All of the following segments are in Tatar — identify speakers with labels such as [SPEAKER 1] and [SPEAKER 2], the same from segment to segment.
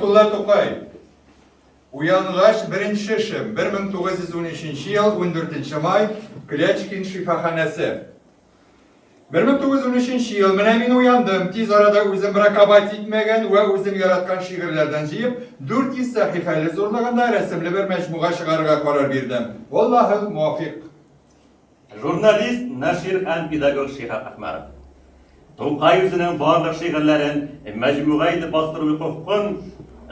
[SPEAKER 1] Abdullah Tokay, uyanğaç 1-шim 1913 yıl 14 may Klячkin şifahanesi. 1913 yıl men uyandım, tez arada özüm rakabat etmegen ve özüm yaratkan şiirlerden jiyip 400 sahifeli zorlaganda resimli bir mecmuğa çıkarıga karar verdim. Vallahi muvafık.
[SPEAKER 2] Jurnalist, naşir hem pedagog Şeyh Akmarov. Tokay özünün barlıq şiirlerin mecmuğaydı bastırılı hukukun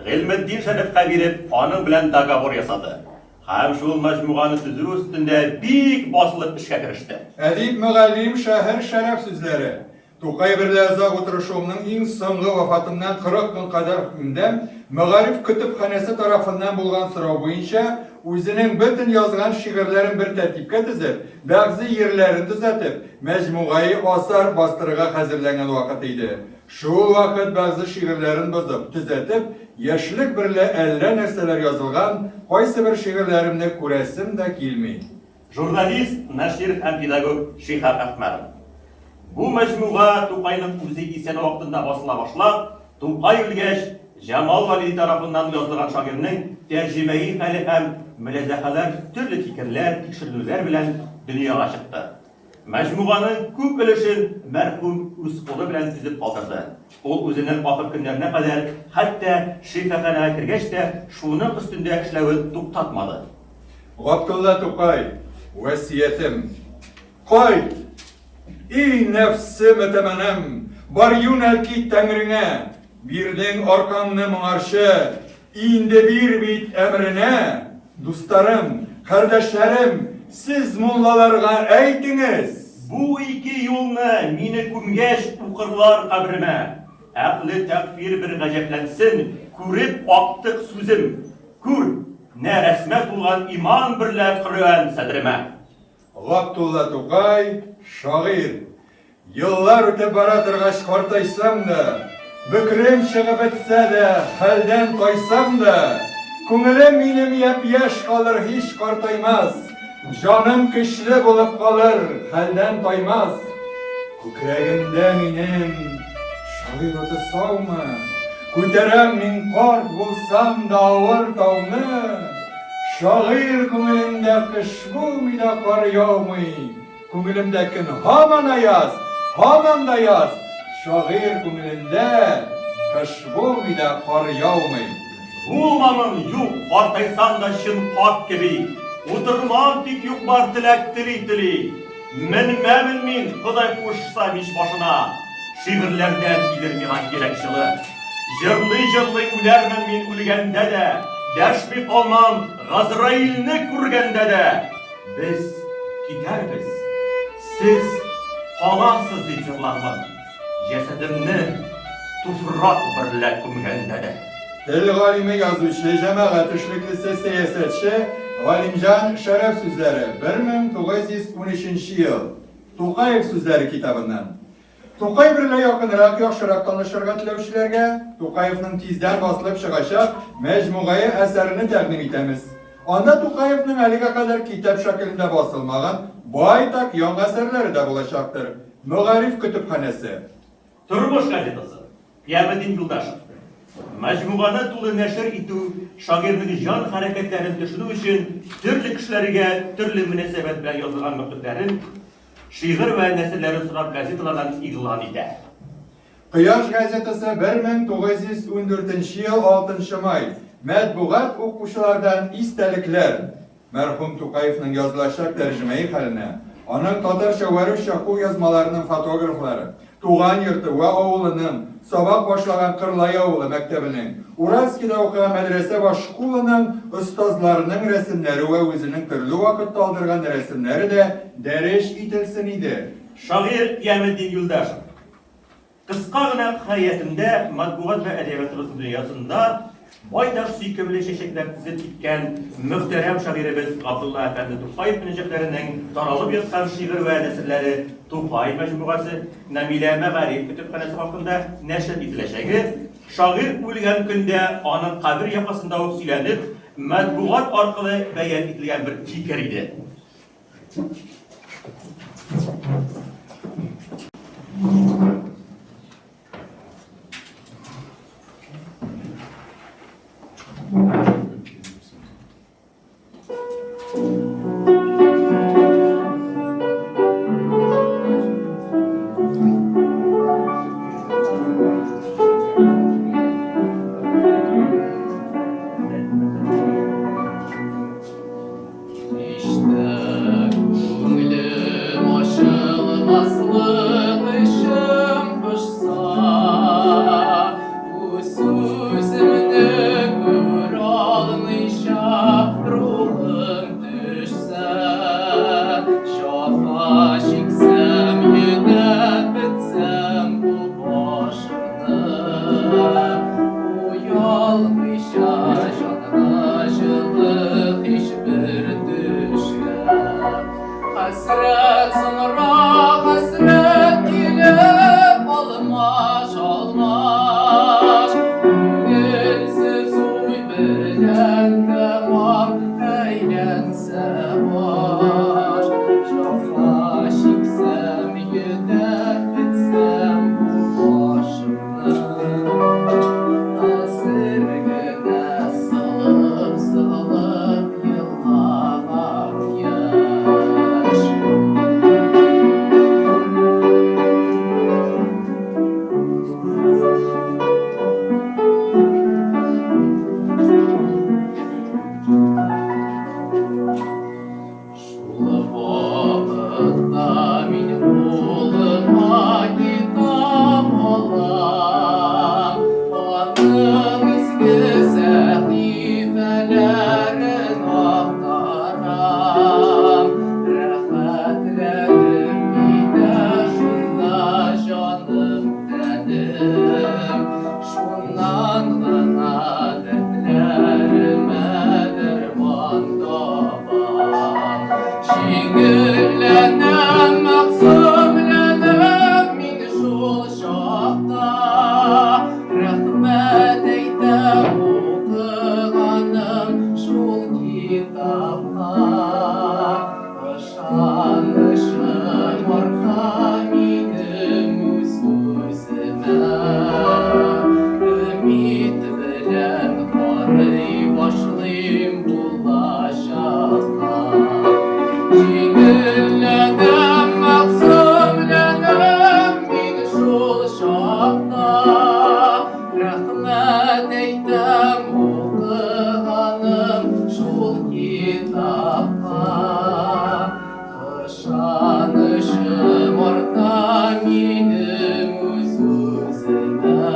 [SPEAKER 2] Gilmeddin Şerif'e verip onun bilen dagabor yasadı. Hem şu mecmuğanı tüzü üstünde büyük basılıp işe kirişti.
[SPEAKER 1] Edip müğallim şehir şeref sözleri. Tokay bir lezza oturuşumның en soңгы vafatından 40 gün kadar hükümden Müğarif Kütüphanesi tarafından bulgan sırav boyunca özünün bütün yazgan şiirlerin bir tertipke tizip, bazı yerlerini düzeltip, mecmuğayı asar bastırıga hazırlanan vakit idi. Şu vakit bazı şiirlerin bozup, düzeltip, yaşlık birle 50 nesneler yazılgan, qaysı bir şiirlerimde kuresim de gelmeyin.
[SPEAKER 2] Jurnalist, naşir hem pedagog Şeyh Akmarov. Bu mecmuğa Tokay'ın özü isen vaktinde basıla başlap, Tokay Ülgeç, Cemal Validi tarafından yazılan şairinin tercümeyi hali hem mülezekeler, türlü fikirler, tekşirlüler bilen dünyaya çıktı. Mecmuğanın köp ülüşün merhum öz kolu bilen tüzüp kaldırdı. O özünün ahir günlerine kadar hatta şifahaneye kirgeç de şunun üstünde işlevi tuktatmadı.
[SPEAKER 1] Abdullah Tokay, vesiyetim. Koy! Ey nefsim etemenem, bar yönelki Tengri'ne, birden arkanını marşı, indi bir bit emrine, dostlarım, kardeşlerim, siz mullalarga eytiniz.
[SPEAKER 2] Bu iki yolunu mini kumgeç ukurlar kabrime. Aklı tekfir bir gaceplensin, kurip aktık sözüm. Kur, ne resmet olan iman birle Kur'an sedrime.
[SPEAKER 1] Габдулла Тукай, шагыйр. Yıllar öte bara торгач картайсам да, бөкрем чыгып бетсә дә, хәлдән тайсам да, күңелем минем япь-яшь калыр, һич картаймас. Җаным көчле булып калыр, хәлдән таймас. Күкрәгемдә минем шагыйр уты саумы, күтәрәм мин карт булсам да авыр тауны. Шагыйр күңелемдә кыш булмый да кар яумый, күңелемдә көн һаман аяз, һаман да яз. Шагыйр күңелендә кыш булмый да кар яумый.
[SPEAKER 2] Булмамын юк, картайсам да чын карт кеби. Утырмам тик юк бар теләк тели. Менмәмен мин, Ходай кушса мич башына. Шигырьләрдән килер миңа кирәк җылы. Җырлый үләрмен мин үлгәндә дә. Дәшми калмам Газраилне күргәндә дә. Без китәрбез. Сез каласыз дип җырлармын. Җәсәдемне туфрак берлә күмгәндә дә.
[SPEAKER 1] Dil galimi yazıcı, cemaat işliklisi siyasetçi Galimcan Şeref Sözleri 1913 yıl Tokayev Sözleri kitabından. Tokayev ile yakınırak, yaxşırak tanışırga tilevçilerge Tokayev'nin tizden basılıp çıkacak mecmuayı eserini təqdim etemiz. Anda Tokayev'nin 50'ye kadar kitap şeklinde basılmağın baytak yan eserleri de bulacaktır. Müğarif Kütüphanesi.
[SPEAKER 2] Turmuş gazetası. Piyamedin Yuldaşov. Мәҗмуганы тулы нәшер итү, шагыйрьнең җан хәрәкәтләрен төшенү өчен төрле кешеләргә төрле мөнәсәбәт белән язылган мәктүбләрен, шигырь вә нәселләрен сорап газеталардан игълан итә.
[SPEAKER 1] Кояш газетасы 1914 ел 6 май матбугат укучылардан истәлекләр. Мәрхүм Тукаевның язылачак тәрҗемәи хәленә, аның татарча вә русча кул язмаларының фотографлары, туган йорты вә авылының, сабак башлаган Кырлай авылы мәктәбенең, Уральскида укыган мәдрәсә ва школаның остазларының рәсемнәре вә үзенең төрле вакытта алдырган рәсемнәре дә дәреш ителсен иде.
[SPEAKER 2] Шагыйрь Пиямеддин Юлдашев. Кыска гына хәятында матбугат ва әдәбият дөньясында байтак сөйкемле чәчәкләр тизеп киткән мөхтәрәм шагыйребез Габдулла әфәнде Тукаев мөнәҗәтләренең таралып яткан шигырь вә нәселләре Тукай мәҗмугасы Намилә Мәгариф Kütüpханәсе хакында нәшер ителәчәге, шагыйрь үлгән көндә аның кабер якасында ук сөйләнеп, матбугат аркылы бәян ителгән бер фикер иде.
[SPEAKER 3] шақта рахмет әйтем оқығаным шул китапқа ышанышым арта минем үз өзіме үмит белән карый башлыйм булачакка җиңелләнәм мәгъсүмләнәм мин шул чакта рәхмәт әйтәм укыганым шул китапка ышанышым арта минем үз үземә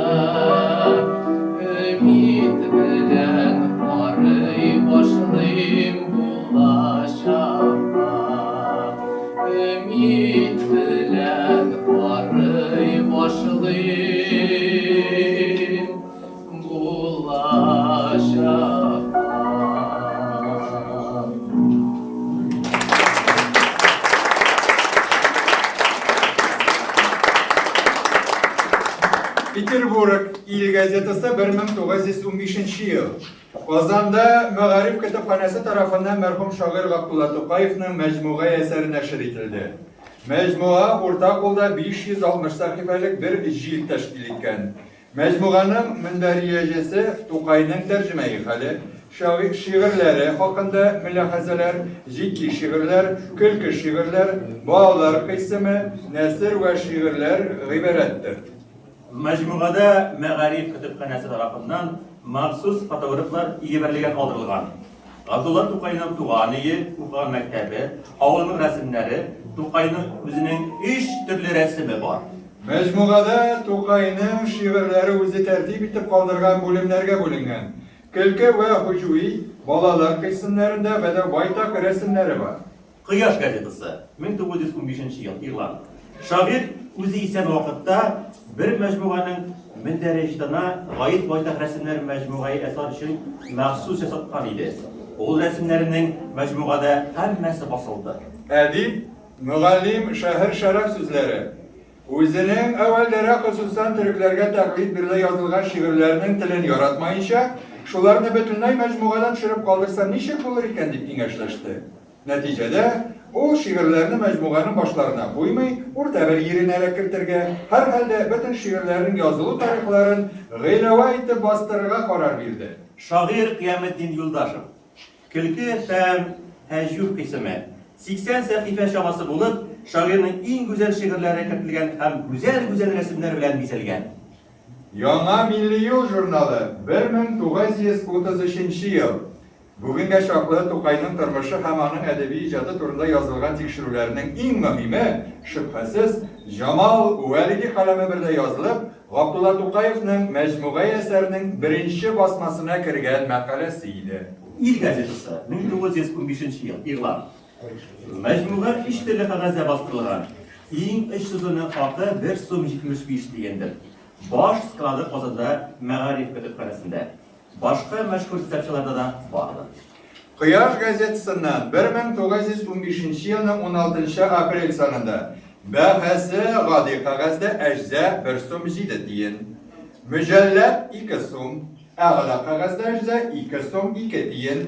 [SPEAKER 3] үмит белән карый башлыйм булачакка үмит белән карый башлыйм булачакка.
[SPEAKER 1] Петербург ил газетасы 1915 ел. Казанда Мәгариф китапханәсе тарафыннан мәрхүм шагыйрь Габдулла Тукаевның мәҗмуга әсәре нәшр ителде. Мәҗмуга уртакулда 560 сәхифәлек бер җилд тәшкил иткән. Мәҗмуганың мөндәрияҗәсе Тукайның тәрҗемәи хәле, шигырьләре хакында мөлахазалар, җитди шигырьләр, көлке шигырьләр, балалар кыйсымы, нәср вә шигырьләр гыйбарәттер.
[SPEAKER 2] Мәҗмугада Мәгариф китапханәсе тарафыннан махсус фотографлар ибәрлегән калдырылган. Габдулла Тукайның туган өе, укыган мәктәбе, авылның рәсемнәре, Тукайның үзенең 3 төрле рәсеме бар.
[SPEAKER 1] Мәҗмугада Тукайның шигырьләре үзе тәртип итеп калдырган бүлемнәргә бүленгән. Көлке вә һөҗүи, балалар кыйсымнарында бәдә байтак рәсемнәре бар.
[SPEAKER 2] Кояш газетасы 1915 ел игълан. Шагыйрь үзе исән вакытта бер мәҗмуганың мөндәрияҗәтенә гаит байтак рәсемнәр мәҗмугай әсар өчен махсус ясаткан иде. Ул рәсемнәрнең мәҗмугада һәммәсе басылды.
[SPEAKER 1] Әдип, мөгаллим шәһәр шәрәф сүзләре. Үзенең әввәлдәрә хусусан төрекләргә тәкълид бирелә язылган шигырьләрнең телен яратмаенча, шуларны бөтенләй мәҗмугадан төшереп калдырса ничек булыр икән дип киңәшләште. Нәтиҗәдә ул шигырьләрне мәҗмуганың башларына куймый, урта бер йиренә кертергә, һәр хәлдә бөтен шигырьләрнең язылу тарихларын гыйләвә итеп бастырырга карар бирде.
[SPEAKER 2] Шагыйрь Кыямәтдин Юлдашев. Көлке һәм һәҗүр кисеме 80 сәхифә чамасы булып, шагыйрьнең иң гүзәл шигырьләре кертелгән һәм гүзәл рәсемнәр белән бизәлгән.
[SPEAKER 1] Яңа милли ел журналы 1933 ел. Бүгенгә чаклы Тукайның тормышы һәм аның әдәби иҗаты турында язылган тикшерүләрнең иң мөһиме, шөбһәсез, Җамал Вәлиди каләме берлә язылып, Габдулла Тукаевның мәҗмуга әсәренең беренче басмасына кергән мәкаләсе иде.
[SPEAKER 2] Ил газетасы 1915 ел игълан. Мәҗмуга 3 төрле кәгазьдә бастырылган. Иң эш сүзенең хакы 1 сум 75 дигәндер. Баш склады Казанда Мәгариф китапханәсендә. Башка мәшһүр китапчыларда да бардыр.
[SPEAKER 1] Кояш газетасыннан 1915 елның 16 апрель санында бәһәсе гади кәгазьдә әҗзә 1 сум 7 тиен. Мөҗәлләд 2 сум, әгъла кәгазьдә әҗзә 2 сум 2 тиен.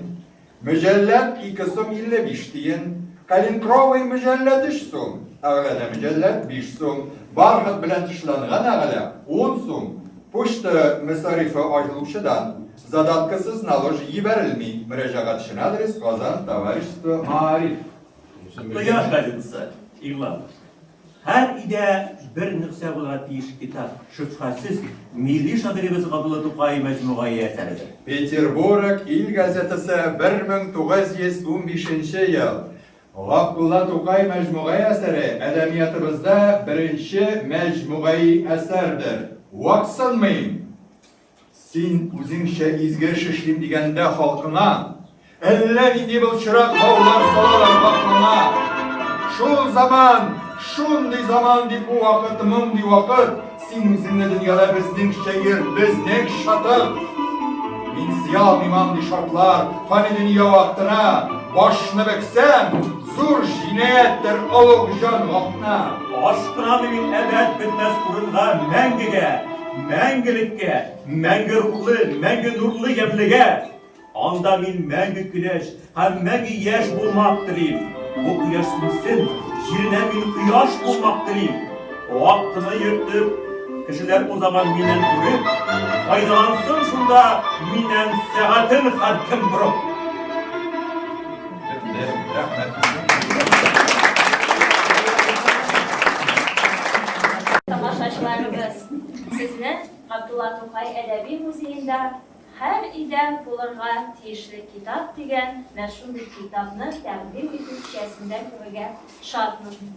[SPEAKER 1] Мөҗәлләд 2 сум 55 тиен. Калинкровый мөҗәлләд 3 сум, әгълада мөҗәлләд 5 сум. Баргыт белән тышланган әгъла 10 сум. Почта мәсарифы айлыкчыдан задаткасыз налож ибәрелми. Мөрәҗәгать адрес Казан товарищество Маариф.
[SPEAKER 2] Кояш газетасы игълан. Һәр өйдә бер нөксә булырга тиеш китап, шөбһәсез, милли шагыйребез Габдулла Тукай мәҗмуга әсәредер.
[SPEAKER 1] Петербург ил газетасы 1915 ел. Габдулла Тукай мәҗмуга әсәре әдәбиятыбызда беренче мәҗмугаи әсәрдер. Ваксынмыйм. Син үзеңчә изгеш эшлим дигәндә халкыңа, әллә нинди былчырак хаулар салалар баклана. Шул заман, шундый заман дип бу вакыт, мондый вакыт, син үзеңне дөньяда безнең шәгыйрь, безнең шатыр. Мин сыялмыйм андый шартлар, фани дөнья вакытына, башны бөксәм, зур җинаяттер олуг җан вакытына.
[SPEAKER 2] Ашкынамы мин әбәд бетмәс урынга, мәңгегә, мәңгелеккә, мәңге рухлы, мәңге нурлы ямлегә. Анда мин мәңге көләш һәм мәңге яшь булмак телим. Бу кояш сүнсен, җиренә мин кояш булмак телим. Вакытны йөртеп, кешеләр узаган миннән күреп, файдалансын шунда миннән сәгатен һәркем борып.
[SPEAKER 4] Тамашачыларыбыз, сезне Габдулла Тукай әдәби музеенда һәр өйдә булырга тиешле китап дигән шундый китапны тәкъдим итү кичәсендә күрергә шатмын.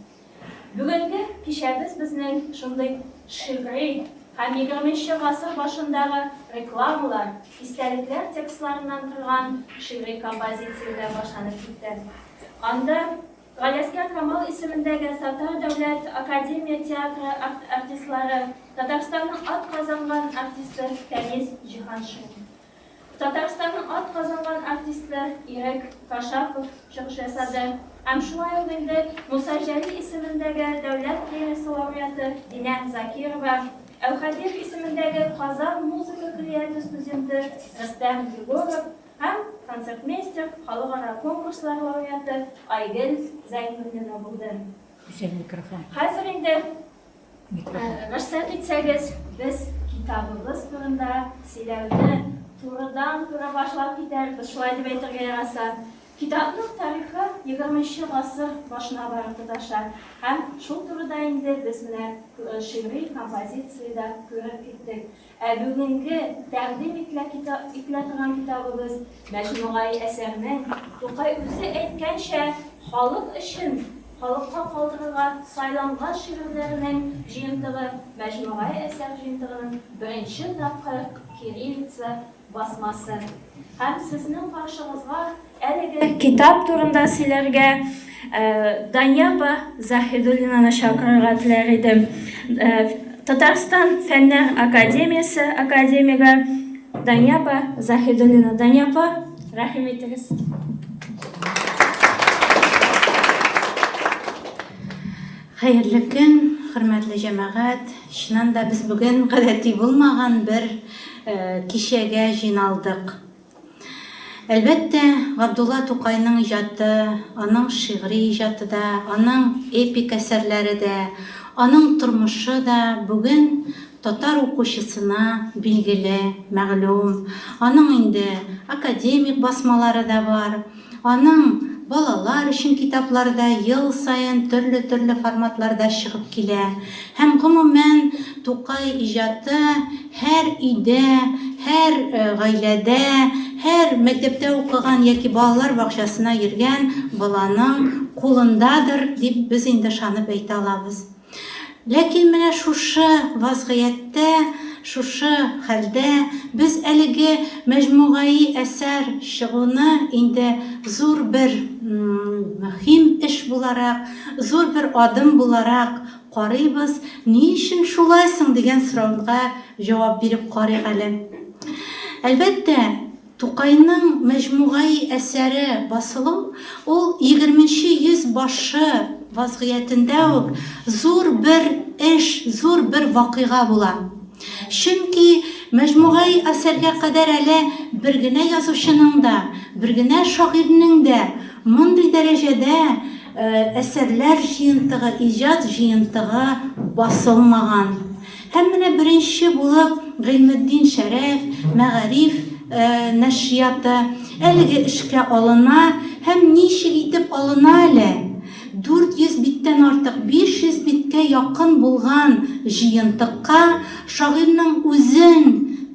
[SPEAKER 4] Бүгенге кичәбез безнең шундый шигъри һәм 20нче гасыр башындагы рекламалар, истәлекләр текстларыннан торган шигъри композицияләр башланып китте. Анда Галиәскәр Камал исемендәге Татар дәүләт академия театры артистлары, Татарстанның атказанган артисты Фәниз Җиһаншин, Татарстанның атказанган артисты Ирек Кашапов чыгыш ясады. Һәм шулай ук инде Муса Җәлил исемендәге дәүләт премиясе лауреаты Динә Закирова, Әүхәдиев исемендәге Казан музыка коллегиясе студенты Рөстәм Егоров һәм концертмейстер халыкара конкурслар лауреаты Айгөл Зәйнуллина булды. Хәзер инде рөхсәт итсәгез, без китабыбыз турында сөйләүне турыдан-туры башлап китәрбез, шулай дип әйтергә яраса. Китапның тарихы 20нче гасыр башына барып тоташа. Һәм шул турыда инде без менә шигъри композициядә күреп киттек. Бүгенге тәкъдим ителә торган китабыбыз мәҗмугай әсәрнең Тукай үзе әйткәнчә халык өчен, халыкка калдырырга сайланган шигырьләрнең җыентыгы, мәҗмугай әсәр җыентыгының беренче тапкыр кириллица басмасы. Һәм сезнең каршыгызга әлеге китап турында сөйләргә Данияпа Заһидуллинаны чакырырга теләр идем. Татарстан Фәннәр академиясе академигы Данияпа Заһидуллина. Данияпа, рәхим итегез.
[SPEAKER 5] Хәерле көн, хөрмәтле җәмәгать. Чыннан да без бүген гадәти булмаган бер кичәгә җыйналдык. Әлбәттә, Габдулла Тукайның иҗаты, аның шигъри иҗаты да, аның эпик әсәрләре дә, аның тормышы да бүген татар укучысына билгеле, мәгълүм. Аның инде академик басмалары да бар. Аның балалар өчен китаплары да ел сайын төрле форматларда чыгып килә. Һәм гомумән Тукай иҗаты һәр өйдә, һәр гаиләдә, һәр мәктәптә укыган яки балалар бакчасына йөргән баланың кулындадыр дип без инде шанып әйтә алабыз. Ләкин менә шушы вазгыятьтә, шушы хәлдә без әлеге мәҗмугай әсәр чыгуны инде зур бер мөһим эш буларак, зур бер адым буларак карыйбыз. Ни өчен шулай соң дигән сорауга җавап биреп карыйк әле. Әлбәттә, Тукайның мәҗмугай әсәре басылу ул 20нче йөз башы вазгыятендә үк зур бер эш, зур бер вакыйга була. Чөнки мәҗмугай әсәргә кадәр әле бер генә язучының да, бер генә шагыйрьнең дә мондый дәрәҗәдә әсәрләр җыентыгы, иҗат җыентыгы басылмаган. Һәм менә беренче булып Гыйльметдин Шәрәф Мәгариф нәшрияты әлеге эшкә алына һәм ничек итеп алына әле? 400 биттән артык, 500 биткә якын булган җыентыкка шагыйрьнең үзен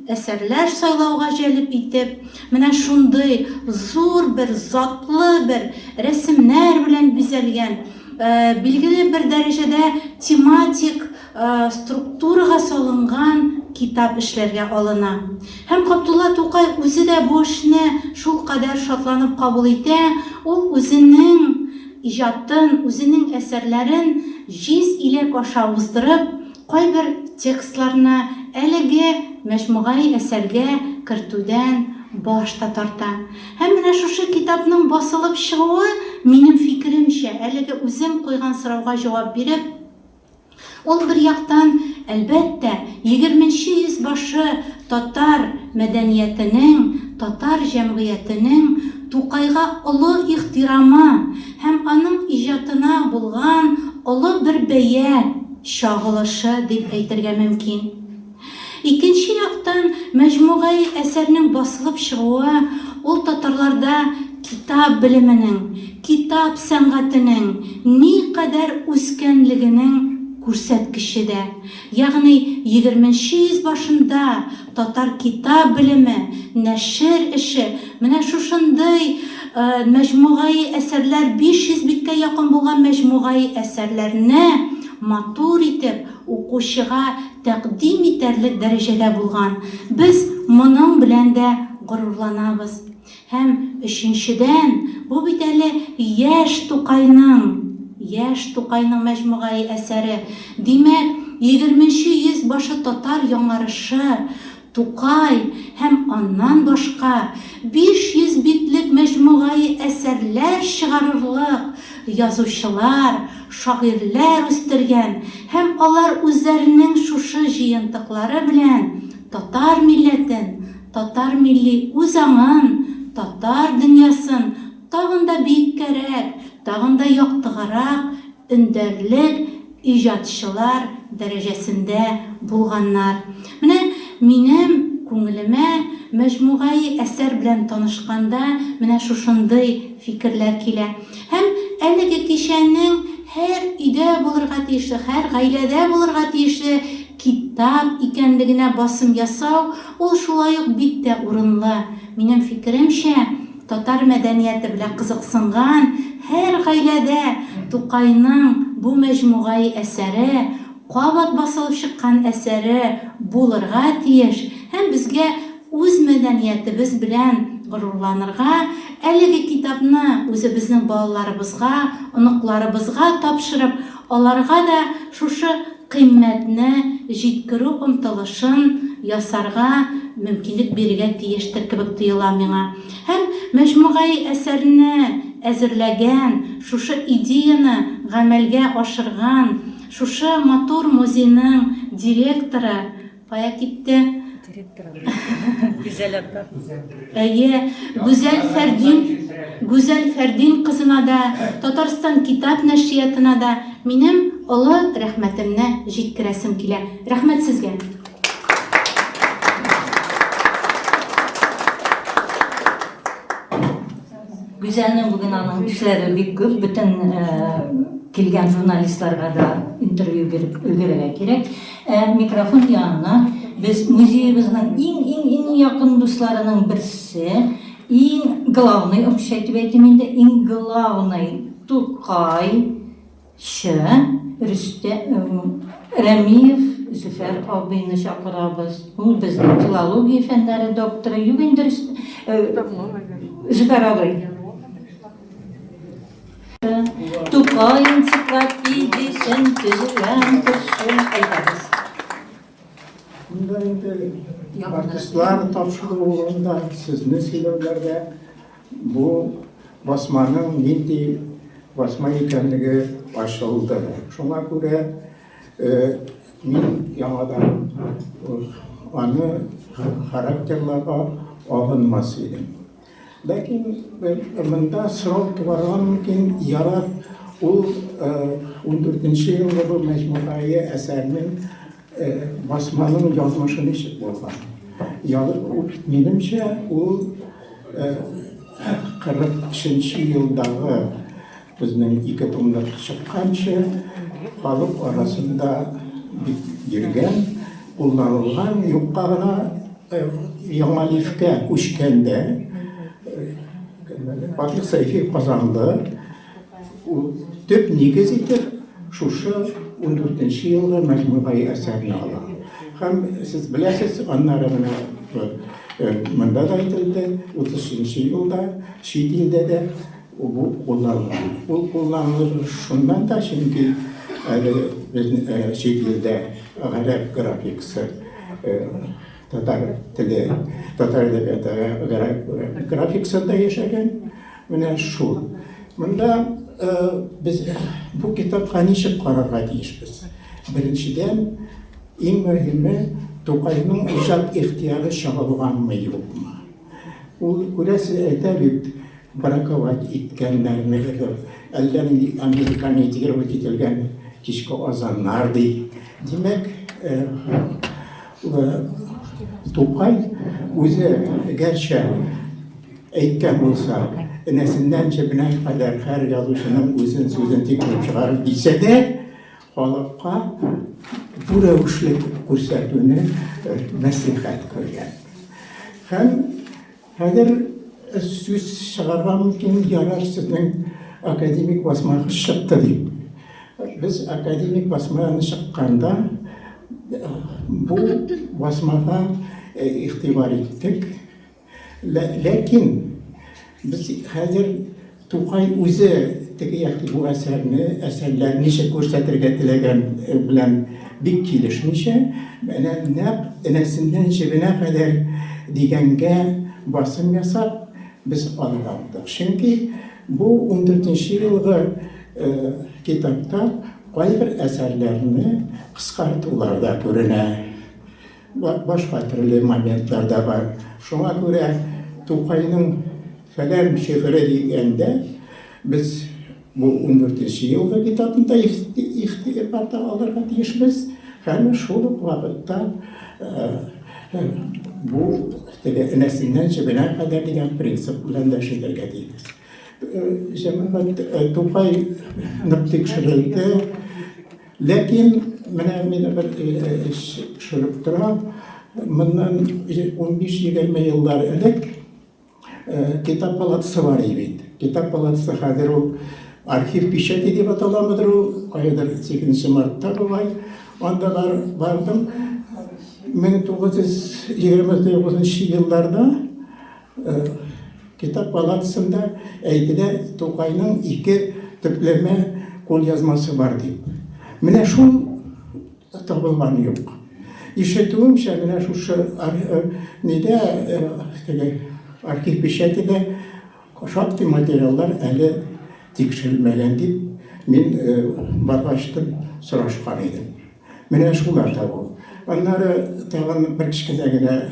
[SPEAKER 5] әсәрләр сайлауга җәлеп итеп, менә шундый зур бер затлы бер рәсемнәр белән бизәлгән, билгеле бер дәрәҗәдә тематик структурага салынган китап эшләргә алына. Һәм Габдулла Тукай үзе дә бу эшне шул кадәр шатланып кабул итә, ул үзенең иҗатын, үзенең әсәрләрен җиз иләк аша уздырып, кайбер текстларны әлеге мәҗмугай әсәргә кертүдән баш та тарта. Һәм менә шушы китапның басылып чыгуы, минем фикеремчә, әлеге үзем куйган сорауга җавап биреп, Ул бер яктан, әлбәттә, 20-нче йөзбашы татар мәдәниятенең, татар җәмгыятенең Тукайга олы ихтирамы һәм аның иҗатына булган олы бер бәя чагылышы дип әйтергә мөмкин. Икенче яктан, мәҗмугай әсәрнең басылып чыгуы ул татарларда китап белеменең, китап сәнгатенең никадәр үскәнлегенең күрсәткече дә. Ягъни 20-нче йөзбашында татар китап белеме, нәшер эше, менә шушындый мәҗмугай әсәрләр 500 биткә якын булган мәҗмугай әсәрләрне матур итеп укучыга тәкъдим итәрлек дәрәҗәдә булган. Без моның белән дә горурланабыз. Һәм өченчедән, бу бит әле яшь Тукайның мәҗмугай әсәре. Димәк, 20-нче йөзбашы татар яңарышы, Тукай һәм аннан башка 500 битлек мәҗмугай әсәрләр чыгарырлык язучылар, шагыйрьләр үстергән һәм алар үзләренең шушы җыентыклары белән татар милләтен, татар милли үзаңын, татар дөньясын тагын да биеккәрәк, тагын да яктыгарак, өндәрлек иҗатчылар дәрәҗәсендә булганнар. Менә минем күңелемә мәҗмугай әсәр белән танышканда менә шушындый фикерләр килә. Һәм әлеге кичәнең һәр өйдә булырга тиешле, һәр гаиләдә булырга тиешле китап икәнлегенә басым ясау, ул шулай ук бик тә урынлы. Минем фикеремчә, татар мәдәнияте белән кызыксынган һәр гаиләдә Тукайның бу мәҗмугай әсәре, кабат басылып чыккан әсәре булырга тиеш. Һәм безгә үз мәдәниятебез белән горурланырга, әлеге китапны үзебезнең балаларыбызга, оныкларыбызга тапшырып, аларга да шушы кыйммәтне җиткерү омтылышын ясарга мөмкинлек бирергә тиештер кебек тоела миңа. Һәм мәҗмугай әсәрне әзерләгән, шушы идеяны гамәлгә ашырган, шушы матур музейның директоры кая китте? Гүзәл Фәрдин кызына да, Татарстан китап нәшриятына да минем олы рәхмәтемне җиткерәсем килә. Рәхмәт сезгә.
[SPEAKER 6] Гүзәлнең бүген аның эшләре бик күп, бөтен килгән журналистларга да интервью биреп өлгерергә кирәк. Микрофон янына без музейебезнең иң якын дусларының берсе, иң главный, общайтып әйтим инде, иң главный Тукайчы Рәмиев Зөфәр абыйны чакырабыз. Ул безнең филология фәннәре докторы, юк инде Зөфәр абый. Тукай энциклопедиясен төзегән кеше әйтәбез.
[SPEAKER 7] Бunda инде артистлар тапшыру урында сезне сөйләүләрдә бу басманың нинди басма икәнлеге ачылды. Шуңа күрә мин яңадан аны характерларга алынмас идем. Ләкин монда сорау туарга мөмкин, ярат ул 14-нче елгы бу мәҗмугай әсәрнең басманың язмышы ничек булган. Минемчә, ул 43-нче елдагы безнең ике томлык чыкканчы халык арасында йөргән, кулланылган, юкка гына яңа лифкә күчкәндә Батыр Сәйфи Казанлы төп нигез итеп шушы 14-нче елгы мәҗмугай әсәрне ала. Һәм сез беләсез, аннары монда да әйтелде, 30-нче елда чит илдә дә бу кулланылган. Ул кулланылыр шуннан да, чөнки әле чит илдә гарәп графикасы, татар теле, татар әдәбияты гарәп графикасында яшәгән. Менә шул. Монда без бу китапка ничек карарга тиешбез? Беренчедән, иң мөһиме Тукайның иҗат ихтыяры чагылганмы юкмы? Ул күрәсе әйтә бит, браковать иткәннәрне, әллә нинди американизировать ителгән кичке азаннар ди. Димәк, Тукай үзе гәрчә әйткән булса, энәсеннән җебенә кадәр һәр язучының үзен сүзен тикшереп чыгарып дисә дә, халыкка бу рәвешле күрсәтүне мәслихәт күргән. Һәм хәзер сүз чыгарга мөмкин, ярар сезнең академик басмагы чыкты дип. Без академик басманы чыкканда бу басмага игътибар иттек. Ләкин biz хәзер Тукай үзе теге бу әсәрләрне ничек күрсәтергә теләгән белән бик килешмичә, менә нәкъ энәсеннән җебенә кадәр дигәнгә басым ясап, без алындык. Чөнки бу 14нче елгы китапта кайбер әсәрләрне кыскартуларда күренә. Башка төрле моментларда бар. Шуңа күрә Тукайның фәлән шифры дигәндә без бу 14нче елгы китапында игътибарда алырга тиешбез. Һәм шул ук вакытта бу энәсеннән җебенә кадәр дигән принцип белән дә эшләргә тиеш. Җәмәгать Тукай нык тикшерелде, ләкин менә мине бер төшереп тора, моннан 15-20 еллар элек китап палатасы бар иде. Китап палатасы хәзер ул архив печати дип аталамыдыр, ул кайдыр 8 мартта булай. Анда бардым. 1929 елларда китап палатасында әйтелә Тукайның 2 төпләмә кулъязмасы бар дип. Менә шул табылган юк. Ишетүемчә, менә шушы нидә архив печатида шактый материаллар әле тикшерелмәгән дип мин баргачлап сорашкан идем. Менә шулар да бу. Аннары тагын бер кичкенә генә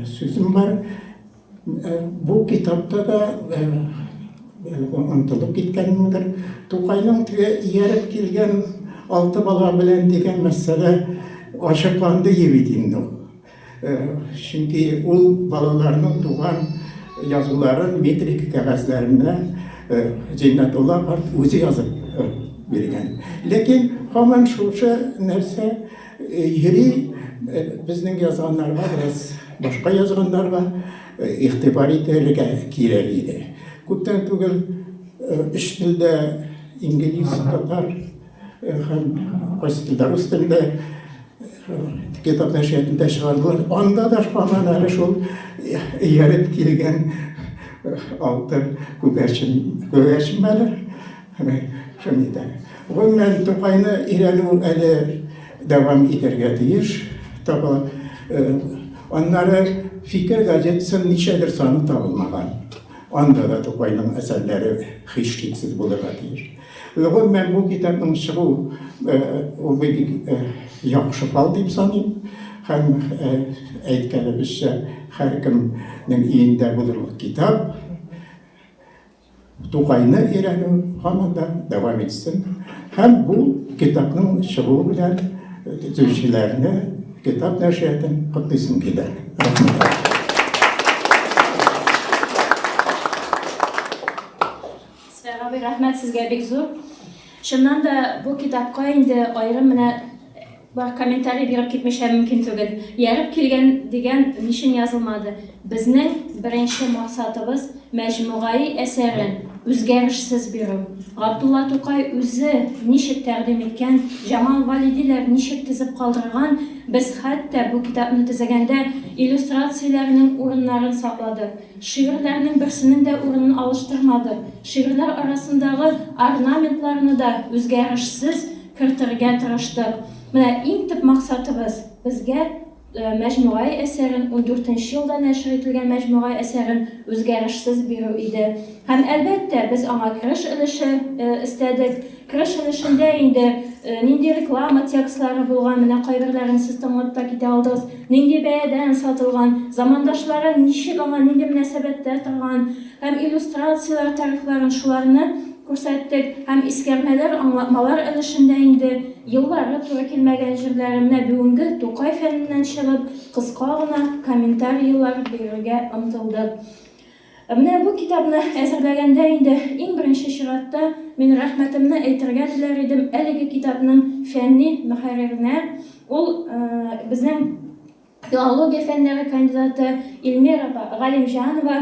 [SPEAKER 7] сүзем бар. Бу китапта да онытылып киткәнмендер. Тукайның ияреп килгән 6 бала белән дигән мәсьәлә ачыкланды бит инде. Чөнки ул балаларның туган язуларын метрик кәгазьләренә Зиннәтулла карт үзе язып биргән. Ләкин һаман шушы нәрсә йөри, безнең язганнарга, башка язганнарга игътибар итәргә кирәк иде. Күптән түгел өч телдә инглиз, татар һәм кайсы телдә рус телендә китап нәшриятында чыгардылар. Анда да һаман әле шул ияреп килгән 6 күгәрченмәләр. Шунда. Гомумән Тукайны өйрәнү әле дәвам итәргә тиеш. Аннары Фикер газетасын ничәдер саны табылмаган. Анда да Тукайның әсәрләре һичшиксез булырга тиеш. Гомумән бу китапның чыгу ул бик яхшы хал дип саныйм. Һәм әйткәнебезчә, һәркемнең өендә булырлык китап. Тукайны өйрәнү һаман да дәвам итсен. Һәм бу китапның чыгуы белән төзүчеләрне, китап нәшриятын котлыйсым килә.
[SPEAKER 4] Рәхмәт сезгә бик зур. Шуннан да бу китапка инде аерым менә бар комментарий биреп китмешә мөмкин түгел. Ярып килгән дигән нишен язылмады. Безнең беренче максатыбыз мәҗмугай әсәрен үзгәрешсез бирү. Габдулла Тукай үзе ничек тәкъдим иткән, Җамал Валидиләр ничек тизеп калдырган, без хәтта бу китапны төзегәндә иллюстрацияләрнең урыннарын сакладык. Шигырьләрнең берсенең дә урынын алыштырмадык. Шигырьләр арасындагы орнаментларны да үзгәрешсез кертергә тырыштык. Менә иң төп максатыбыз безгә мәҗмугай әсәрен 14 елда нәшр ителгән мәҗмугай әсәрен үзгәрешсез бирү иде. Һәм әлбәттә без аңа кереш өлеше истәдек. Кереш өлешендә инде нинди реклама текстлары булган, менә кайберләрен сез тыңлап та китә алдыгыз. Нинди бәядән сатылган, замандашлары ничек аңа нинди мөнәсәбәттә торган һәм иллюстрациялар тарихларын шуларны күрсәттек. Һәм искәрмәләр, аңлатмалар өлешендә инде еллары туры килмәгән җирләре менә бүгенге Тукай фәненнән чыгып, кыска гына комментарийлар бирергә омтылдык. Менә бу китапны әзерләгәндә инде иң беренче чиратта мин рәхмәтемне әйтергә теләр идем әлеге китапның фәнни мөхәрриренә. Ул безнең филология фәннәре кандидаты Илмира Галимҗанова.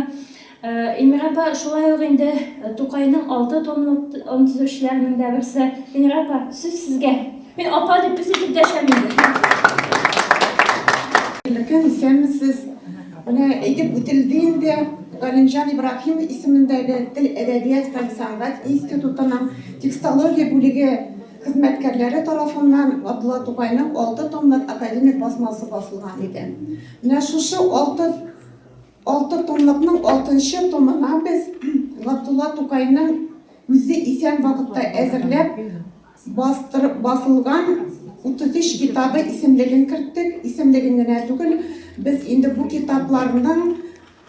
[SPEAKER 4] Илмира апа шулай ук инде Тукайның 6 томлык төзүчеләренең дә берсе. Илмира апа, сүз сезгә. Мин апа дип үзем дәшәм инде.
[SPEAKER 8] Ләкин исәнмесез. Менә әйтеп үтелде инде Галимҗан Ибраһим исемендәге Тел, әдәбият һәм сәнгать институтының текстология бүлеге хезмәткәрләре тарафыннан Габдулла Тукайның 6 томлык академик басмасы басылган иде. Менә шушы 6 томлыкның 6нчы томына без Габдулла Тукайның үзе исән вакытта әзерләп басылган 33 китабы исемлеген керттек. Исемлеген генә түгел, без инде бу китапларның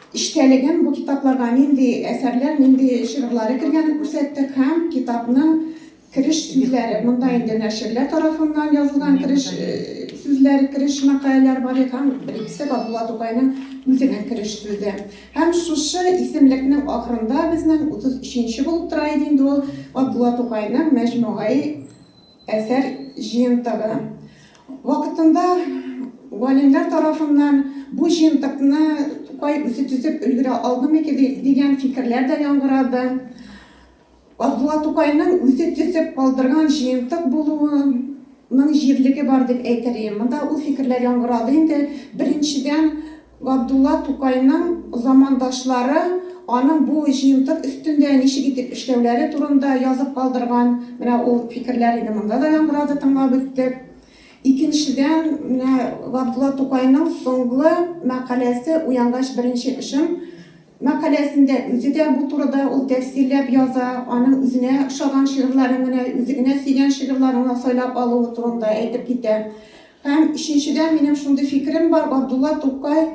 [SPEAKER 8] иштәлеген, бу китапларга нинди әсәрләр, нинди шигырьләре кергәнен күрсәттек һәм китапның кириш сүзләре, монда инде нәширләр тарафыннан язылган кириш сүзләре, кириш мәкаләләр бар икән, берсе Габдулла Тукайның үзенең кириш сүзе. Һәм шушы исемлекнең ахырында безнең 33нче булып тора иде инде ул Габдулла Тукайның мәҗмугай әсәр җыентыгы. Вакытында галимнәр тарафыннан бу җыентыкны Тукай үзе төзеп өлгерә алдымы дигән фикерләр дә яңгырады. Габдулла Тукайның үзе төзеп калдырган җыентык булуының җирлеге бар дип әйтәләр. Монда ул фикерләр яңгырады инде. Беренчедән Габдулла Тукайның замандашлары аның бу җыентык өстендә ничек итеп эшләүләре турында язып калдырган. Менә ул фикерләр инде монда да яңгырады, тыңлап үттек. Икенчедән, менә Габдулла Тукайның соңгы мәкаләсе "Уянгаш беренче эшем" мәкаләсендә үзе дә бу турыда ул тәфсилләп яза, аның үзенә ошаган шигырьләрен генә, үзенә сөйгән шигырьләрен сайлап алуы турында әйтеп китә. Һәм өченчедән, минем шундый фикерем бар, Габдулла Тукай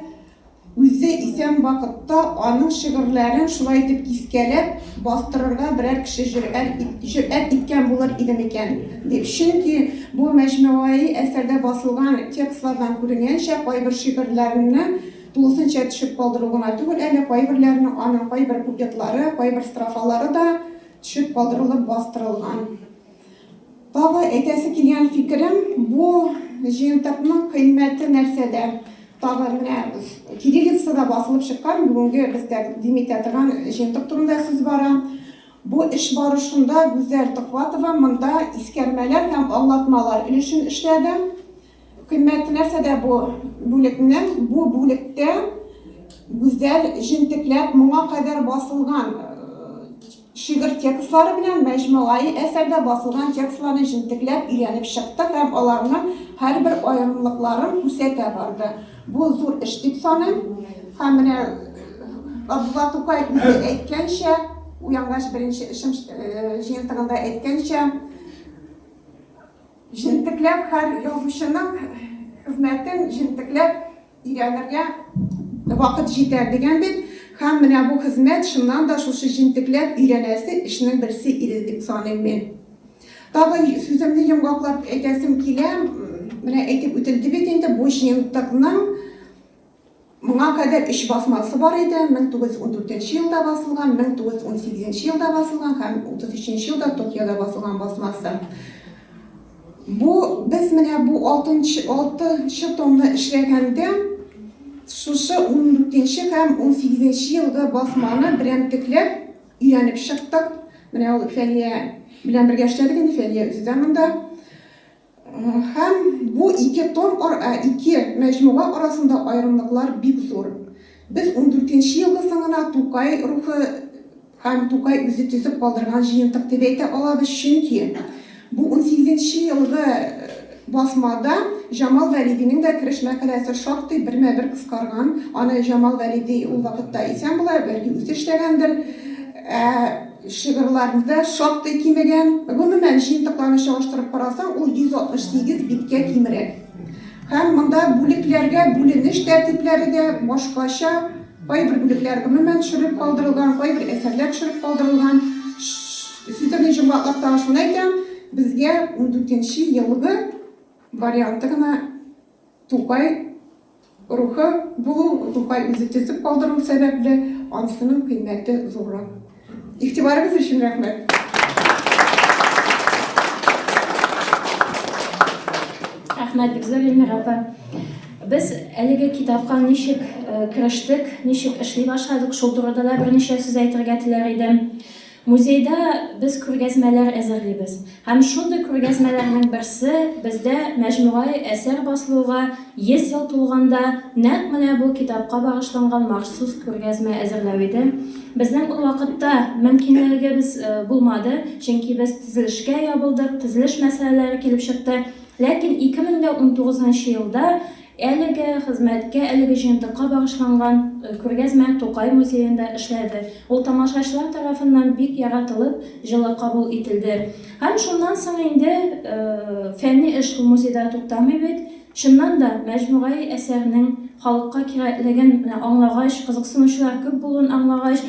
[SPEAKER 8] үзе исән вакытта аның шигырьләрен шулай итеп кискәләп бастырырга берәр кеше җөрьәт иткән булыр иде микән дип. Чөнки бу мәҗмугай әсәрдә басылган текстлардан күренгәнчә, кайбер шигырьләрне тулысынча төшеп калдыру гына түгел, әле кайберләрнең аның кайбер куплетлары, кайбер строфалары да төшеп калдырылып бастырылган. Тагы әйтәсе килгән фикерем, бу җыентыкның кыйммәте нәрсәдә? Тагы менә кириллицада басылып чыккан, бүгенге бездә димитә торган җыентык турында сүз бара. Бу эш барышында Гүзәл Тыкватова монда искәрмәләр һәм аңлатмалар өлешен эшләде. Кыйммәте нәрсәдә бу бүлекнең? Бу бүлектә Гүзәл җентекләп моңа кадәр басылган шигырь текстлары белән мәҗмугай әсәрдә басылган текстларны җентекләп өйрәнеп чыкты һәм аларның һәрбер аерымлыкларын күрсәтә барды. Бу зур эш дип саныйм. Һәм менә Габдулла Тукай үзе әйткәнчә, "Уянгаш беренче эшем" җыентыгында әйткәнчә, җентекләп һәр язучының хезмәтен җентекләп өйрәнергә вакыт җитәр дигән бит. Һәм менә бу хезмәт шуннан да шушы җентекләп өйрәнәсе эшнең берсе иде дип саныйм мин. Тагы сүземне йомгаклап әйтәсем килә. Менә әйтеп үтелде бит инде, бу җыентыкның моңа кадәр 3 басмасы бар иде. 1914 елда басылган, 1918 елда басылган һәм 33 елда Токиода басылган басмасы. Бу без менә бу 6нчы томны эшләгәндә шушы 14 һәм 18 елгы басманы берәмтекләп өйрәнеп чыктык. Менә ул Фәния белән бергә эшләдек инде, Фәния үзе дә монда. Һәм бу 2 том, 2 мәҗмуга арасында аерымлыклар бик зур. Без 14 елгы соңына Тукай рухы һәм Тукай үзе төзеп калдырган җыентык дип әйтә алабыз, чөнки бу 18 елгы басмада Жамал Вәлидинең дә кереш мәкаләсе шактый бермә-бер кыскарган. Аны Жамал Вәлиди ул вакытта исән була, бәлки үзе эшләгәндер. Шигырьләрендә шактый кимегән. Гомумән җыентыкларны чагыштырып карасаң, ул 168 биткә кимерәк. Һәм монда бүлекләргә бүленеш тәртипләре дә башкача, кайбер бүлекләр гомумән төшереп калдырылган, кайбер әсәрләр төшереп калдырылган. Сүзләрне җырлап та шуны әйтәм, безгә 14нче елгы варианты гына Тукай рухы булу, Тукай үзе төзеп калдыру сәбәпле анысының кыйммәте зуррак. Игътибарыгыз өчен рәхмәт.
[SPEAKER 4] Рәхмәт бик зур, Илмира апа. Без әлеге китапка ничек керештек, ничек эшли башладык, шул турыда да берничә сүз әйтергә теләр идем. Музейда без күргәзмәләр әзерлибез. Һәм шундый күргәзмәләрнең берсе бездә мәҗмугай әсәр басылуга 100 ел тулганда нәкъ менә бу китапка багышланган махсус күргәзмә әзерләү иде. Безнең ул вакытта мөмкинлегебез булмады, чөнки без төзелешкә ябылдык, төзелеш мәсьәләләре килеп чыкты. Ләкин 2019 елда әлеге хезмәткә, әлеге җыентыкка багышланган күргәзмә Тукай музеенда эшләде. Ул тамашачылар тарафыннан бик яратылып, җылы кабул ителде. Һәм шуннан соң инде фәнни эш музейда туктамый бит. Шуннан да мәҗмугай әсәрнең халыкка кирәклеген аңлагач, кызыксынучылар күп булуын аңлагач,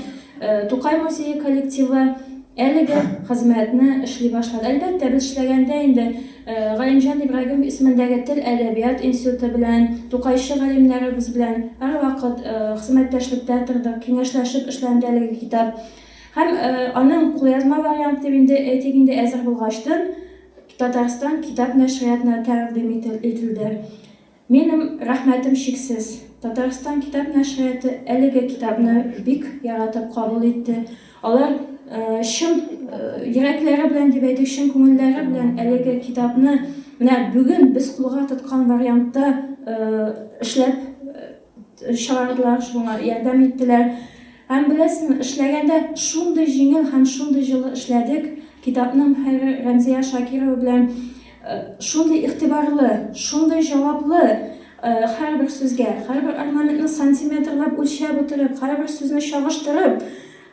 [SPEAKER 4] Тукай музее коллективы әлеге хезмәтне эшли башлады. Әлбәттә, без эшләгәндә инде Галимҗан Ибраһим исемендәге Тел әдәбият институты белән, Тукайчы галимнәребез белән һәрвакыт хезмәттәшлектә тордык, киңәшләшеп эшләнде әлеге китап. Һәм аның кулъязма варианты инде әйтик инде әзер булгачтан Татарстан китап нәшриятына тәкъдим ителде. Минем рәхмәтем шиксез. Татарстан китап нәшрияты әлеге китапны бик яратып кабул итте. Алар шым йөрәкләре белән дип әйтик, шым күңелләре белән әлеге китапны менә бүген без кулга тоткан вариантта эшләп чыгардылар, шуңа ярдәм иттеләр. Һәм беләсең, эшләгәндә шундый җиңел һәм шундый җылы эшләдек. Китапның һәр Рәмзия Шакирова белән шундый игътибарлы, шундый җаваплы һәрбер сүзгә, һәрбер орнаментны сантиметрлап үлчәп утырып, һәрбер сүзне чагыштырып,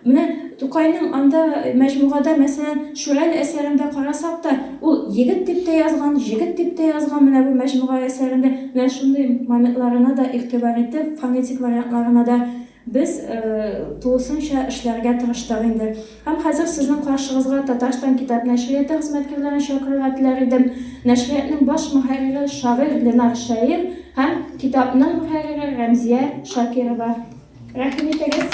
[SPEAKER 4] менә Тукайның анда мәҗмугада, мәсәлән, Шүрәл әсәрендә карасак та, ул егет дип тә язган, җегет дип тә язган менә бу мәҗмуга әсәрендә, менә шундый моментларына да игътибар итеп, фонетик вариантларына да без тулысынча эшләргә тырыштык инде. Һәм хәзер сезнең каршыгызга Татарстан китап нәшрияты хезмәткәрләрен чакырырга теләр идем. Нәшриятның баш мөхәррире шагыйрь Ленар Шаир һәм китапның мөхәррире Рәмзия Шакирова. Рәхмәт итегез.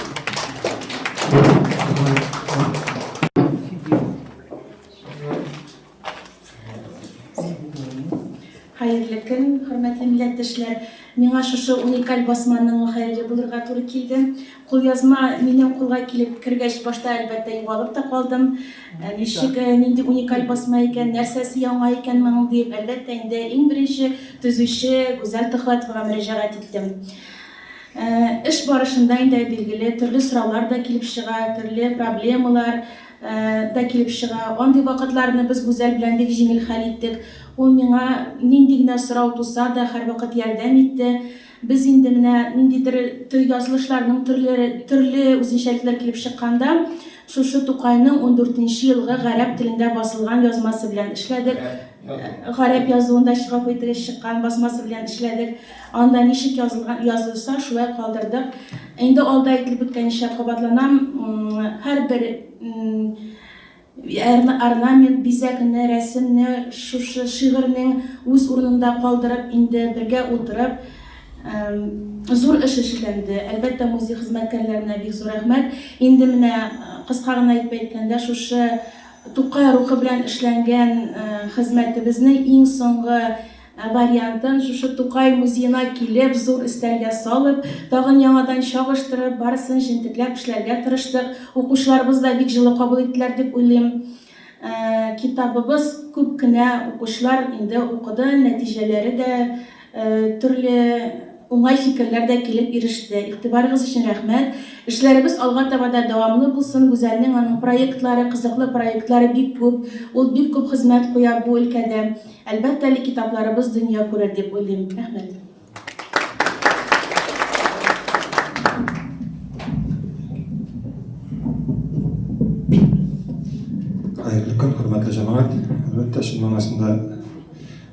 [SPEAKER 9] Хәерле көн, хөрмәтле милләттәшләр. Миңа шушы уникаль басманың мөхәррире булырга туры килде. Кулъязма минем кулга килеп кергәч, башта әлбәттә югалып та калдым. Ничек, нинди уникаль басма икән, нәрсәсе яңа икән моның дип, әлбәттә инде иң беренче төзүче Гүзәл Төхвәтовага мөрәҗәгать иттем. Эш барышында инде билгеле төрле сораулар да килеп чыга, төрле проблемалар да килеп чыга. Андый вакытларны без Гүзәл белән бик җиңел хәл иттек. Ул миңа нинди генә сорау туса да һәрвакыт ярдәм итте. Без инде менә ниндидер язылышларның төрле үзенчәлекләр килеп чыкканда, шушы Тукайның 14нче елгы гарәп телендә басылган язмасы белән эшләдек. Гарәп язуында чыгып итеп чыккан басмасы белән эшләдек. Анда ничек язылса, шулай калдырдык. Инде алда әйтелеп үткәнчә кабатланам, һәрбер орнамент, бизәкне, рәсемне, шушы шигырьнең үз урынында калдырып, инде бергә утырып, зур эш эшләнде. Әлбәттә, музей хезмәткәрләренә бик зур рәхмәт. Инде менә кыска гына әйтеп әйткәндә, шушы Тукай рухы белән эшләнгән хезмәтебезнең иң соңгы вариантын шушы Тукай музеена килеп, зур өстәлгә салып, тагын яңадан чагыштырып, барысын җентекләп эшләргә тырыштык. Укучыларыбыз да бик җылы кабул иттеләр дип уйлыйм. Китабыбыз күп кенә укучылар инде укыды, нәтиҗәләре дә төрле уңай фикерләр дә килеп иреште. Игътибарыгыз өчен рәхмәт. Эшләребез алга таба да дәвамлы булсын. Гүзәлнең аның проектлары, кызыклы проектлары бик күп. Ул бик күп хезмәт куя бу өлкәдә. Әлбәттә, китапларыбыз дөнья күрер дип уйлыйм. Рәхмәт.
[SPEAKER 10] Хайырлы көн, хөрмәтле җәмәгать. Әлбәттә, шул манасында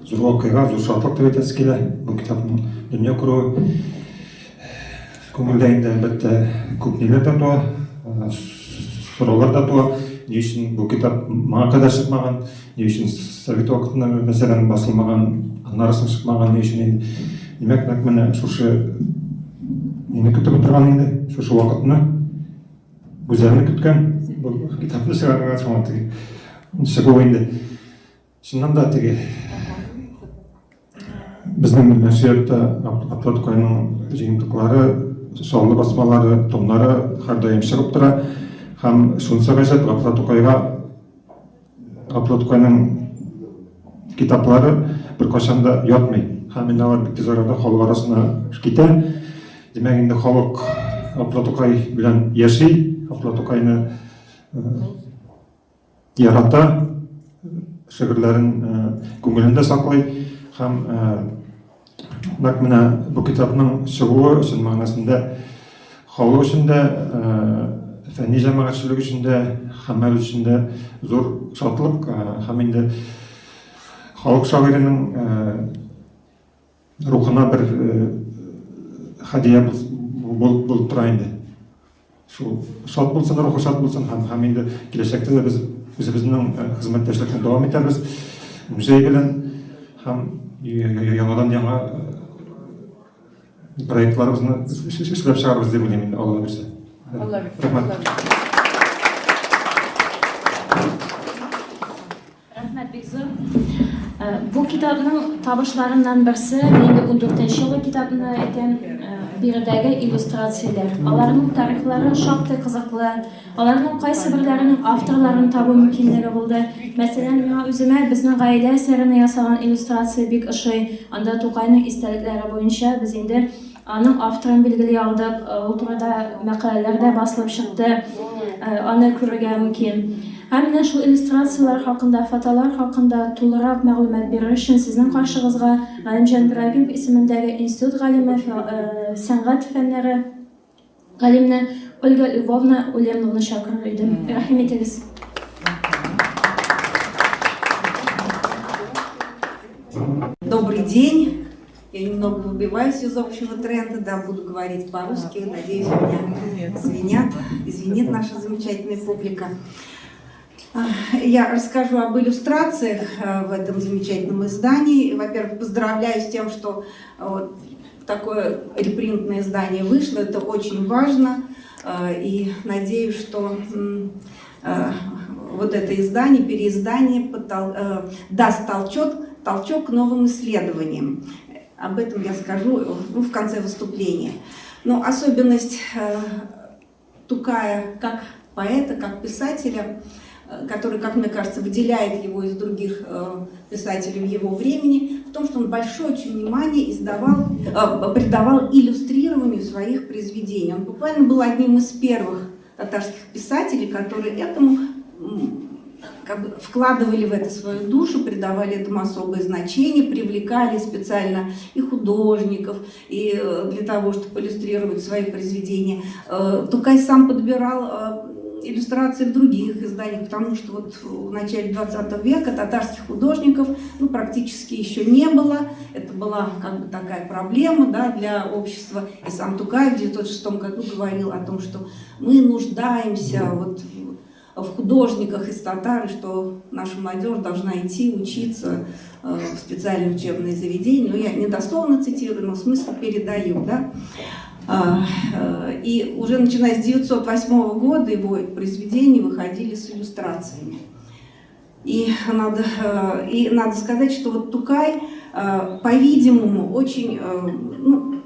[SPEAKER 10] зур вакыйга, зур шатлык дип әйтәсе килә. Бу китапның дөнья күрүе күңелдә инде әлбәттә күп ниләр дә туа, сораулар да туа. Ни өчен бу китап моңа кадәр чыкмаган, ни өчен совет вакытында мәсәлән басылмаган, аннары соң чыкмаган, ни өчен инде. Димәк, менә шушы мине көтеп торган инде, шушы вакытны Гүзәлне көткән бу китапны чыгарырга шуңа чыгу инде. Шуннан да теге безнең нәшриятта Аплаткайның җыентыклары, саллы басмалары, томнары һәрдаим чыгып тора. Һәм шунысы гаҗәп, Аплаткайның китаплары беркайчан да ятмый. Һәм инде алар бик тиз арада халык арасына китә. Димәк, инде халык Аплаткай белән яши, Аплаткайны ярата, шигырьләрен күңелендә саклый. Һәм нәкъ менә бу китапның чыгуы өчен мәгънәсендә халык өчен дә, фәнни җәмәгатьчелек өчен дә, һәм өчен дә зур шатлык. Һәм инде халык шагыйренең рухына бер хәдия булып тора инде. Шул шат булсын, рухы шат булсын, һәм инде киләчәктә дә без үзебезнең хезмәттәшлекне дәвам итәрбез. Музей белән һәм яңадан яңа проектларыбызны эшләп чыгарбыз дип уйлыйм инде, Алла бирсә. Рәхмәт.
[SPEAKER 4] Рәхмәт бик зур. Бу китапның табышларыннан берсе, инде 14нче елгы китапны әйтәм, биредәге иллюстрацияләр. Аларның тарихлары шактый кызыклы. Аларның кайсы бирләренең авторларын табу мөмкинлеге булды. Мәсәлән, миңа үземә безнең гаилә әсәренә ясаган иллюстрация бик ошый. Анда Тукайның истәлекләре буенча без инде аның авторын билгели алдык. Ул турыда мәкаләләр дә басылып чыкты. Аны күрергә мөмкин. Һәм менә шул иллюстрациялар хакында, фотолар хакында тулырак мәгълүмат бирер өчен сезнең каршыгызга Галимҗан Ибраһимов исемендәге институт галиме, сәнгать фәннәре галимне Ольга Львовна Улемновны чакырыр идем. Рәхим итегез.
[SPEAKER 11] Добрый день. Я немного выбиваюсь из общего тренда, да, буду говорить по-русски. Надеюсь, меня извинит наша замечательная публика. Я расскажу об иллюстрациях в этом замечательном издании. Во-первых, поздравляю с тем, что вот такое репринтное издание вышло. Это очень важно. И надеюсь, что вот это издание, переиздание даст толчок к новым исследованиям. Об этом я скажу в конце выступления. Но особенность Тукая как поэта, как писателя, который, как мне кажется, выделяет его из других писателей в его времени, в том, что он большое очень внимание придавал иллюстрированию своих произведений. Он буквально был одним из первых татарских писателей, которые этому вкладывали в это свою душу, придавали этому особое значение, привлекали специально и художников, и для того, чтобы иллюстрировать свои произведения. Тукай сам подбирал иллюстрации в других изданиях, потому что вот в начале 20 века татарских художников практически еще не было. Это была как бы такая проблема, да, для общества. И сам Тукай в 1906 году говорил о том, что мы нуждаемся вот в художниках из татар, что наша молодежь должна идти учиться в специальные учебные заведения. Но я не дословно цитирую, но смысл передаю, да. И уже начиная с 1908 года его произведения выходили с иллюстрациями. И надо сказать, что вот Тукай, по-видимому, очень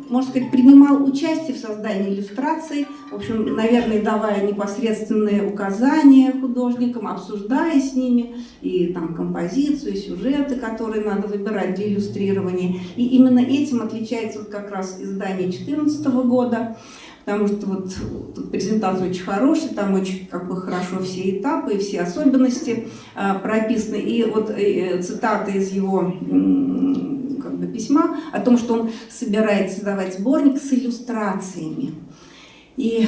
[SPEAKER 11] можно сказать, принимал участие в создании иллюстраций, в общем, наверное, давая непосредственные указания художникам, обсуждая с ними и там композицию, и сюжеты, которые надо выбирать для иллюстрирования. И именно этим отличается вот как раз издание 2014 года, потому что вот тут презентация очень хорошая, там очень как бы хорошо все этапы и все особенности прописаны. И вот цитата из его как бы письма о том, что он собирается создавать сборник с иллюстрациями. И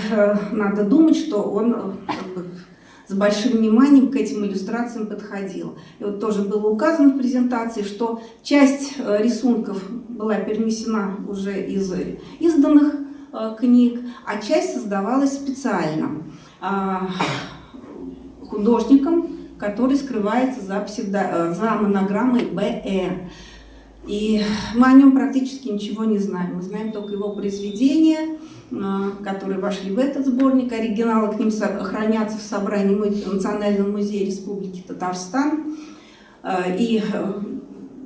[SPEAKER 11] надо думать, что он как бы с большим вниманием к этим иллюстрациям подходил. И вот тоже было указано в презентации, что часть рисунков была перенесена уже из изданных книг, а часть создавалась специально художником, который скрывается за монограммой Б.Э. И мы о нем практически ничего не знаем. Мы знаем только его произведения, которые вошли в этот сборник. Оригиналы к ним хранятся в собрании Национального музея Республики Татарстан. И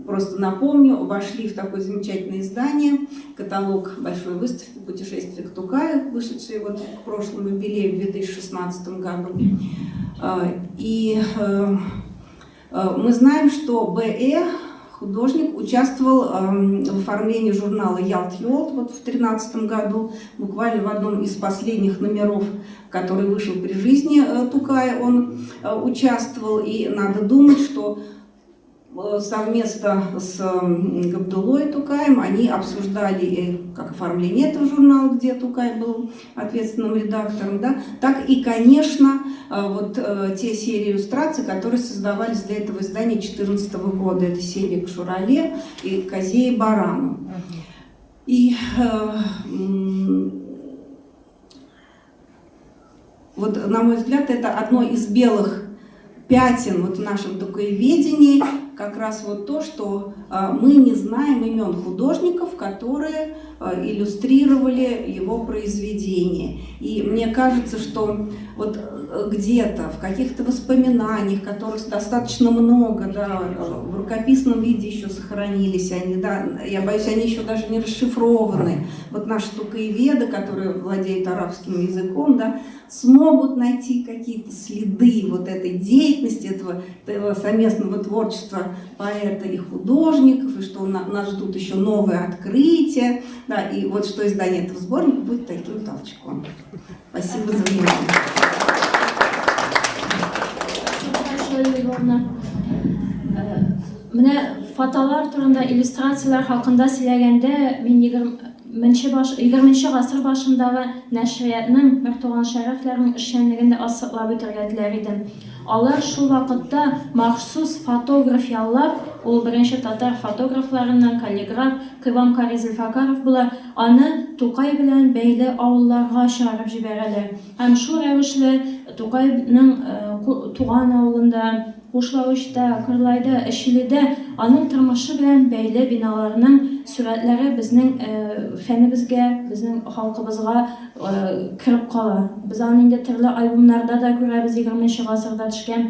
[SPEAKER 11] просто напомню, вошли в такое замечательное издание, каталог большой выставки «Путешествие к Тукаю», вышедший вот к прошлому юбилею в 2016 году. И мы знаем, что Б.Э. художник участвовал в оформлении журнала «Ялт-Йолт» вот в 2013 году, буквально в одном из последних номеров, который вышел при жизни Тукая, он участвовал. И надо думать, что совместно с Габдуллой Тукаем они обсуждали как оформление этого журнала, где Тукай был ответственным редактором, да, так и, конечно, вот те серии иллюстраций, которые создавались для этого издания 2014 года. Это серия к Шурале и Козе и Барану. И вот, на мой взгляд, это одно из белых пятен вот в нашем тукаеведении, как раз вот то, что мы не знаем имен художников, которые иллюстрировали его произведения. И мне кажется, что вот где-то в каких-то воспоминаниях, которых достаточно много, да, в рукописном виде еще сохранились они, да, я боюсь, они еще даже не расшифрованы. Вот наши тукаеведы, которые владеют арабским языком, да, смогут найти какие-то следы вот этой деятельности, этого совместного творчества поэта и художников, и что нас ждут еще новые открытия, да, и вот что издание этого сборника будет таким толчком. Спасибо за внимание.
[SPEAKER 4] Менә фотолар турында, иллюстрациялар хакында сөйләгәндә, мин 20 гасыр башындагы нәшриятның Миртуган Шәрәфләрнең эшчәнлеген дә ассыклап үтәргә теләр идем. Алар шул вакытта махсус фотограф яллап, ул беренче татар фотографларыннан каллиграф Кыйвам Кари Зөлфакаров була, аны Тукай белән бәйле авылларга чыгарып җибәрәләр. Һәм шул рәвешле Тукайның туган авылында, Кушлавычта, Кырлайда, Эшиледә аның тормышы белән бәйле биналарның сүрәтләре безнең фәнебезгә, безнең халкыбызга кирип кала. Без аны инде төрле альбомнарда да күрәбез, 20 гасырда төшкән.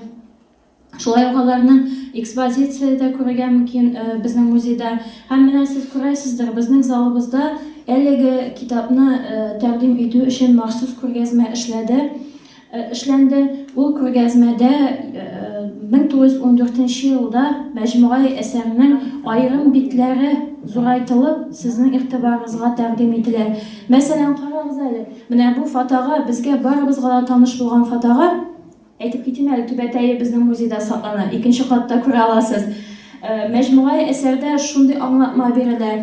[SPEAKER 4] Шулай ук аларның экспозицияда күрергә мөмкин безнең музейда. Һәм менә сез күрәсездер, безнең залыбызда әлеге китапны тәкъдим итү өчен махсус күргәзмә эшләнде. Ул күргәзмәдә 1914 елда мәҗмугай әсәрнең айрым битләре зурайтылып, сезнең игътибарыгызга тәкъдим ителә. Мәсәлән, карагыз әле, менә бу фотога, безгә барыбызга да таныш булган фотога, әйтеп китим әле, түбәтәе безнең музейда саклана, 2нче катта күрә аласыз. Мәҗмугай әсәрдә шундый аңлатма бирелә.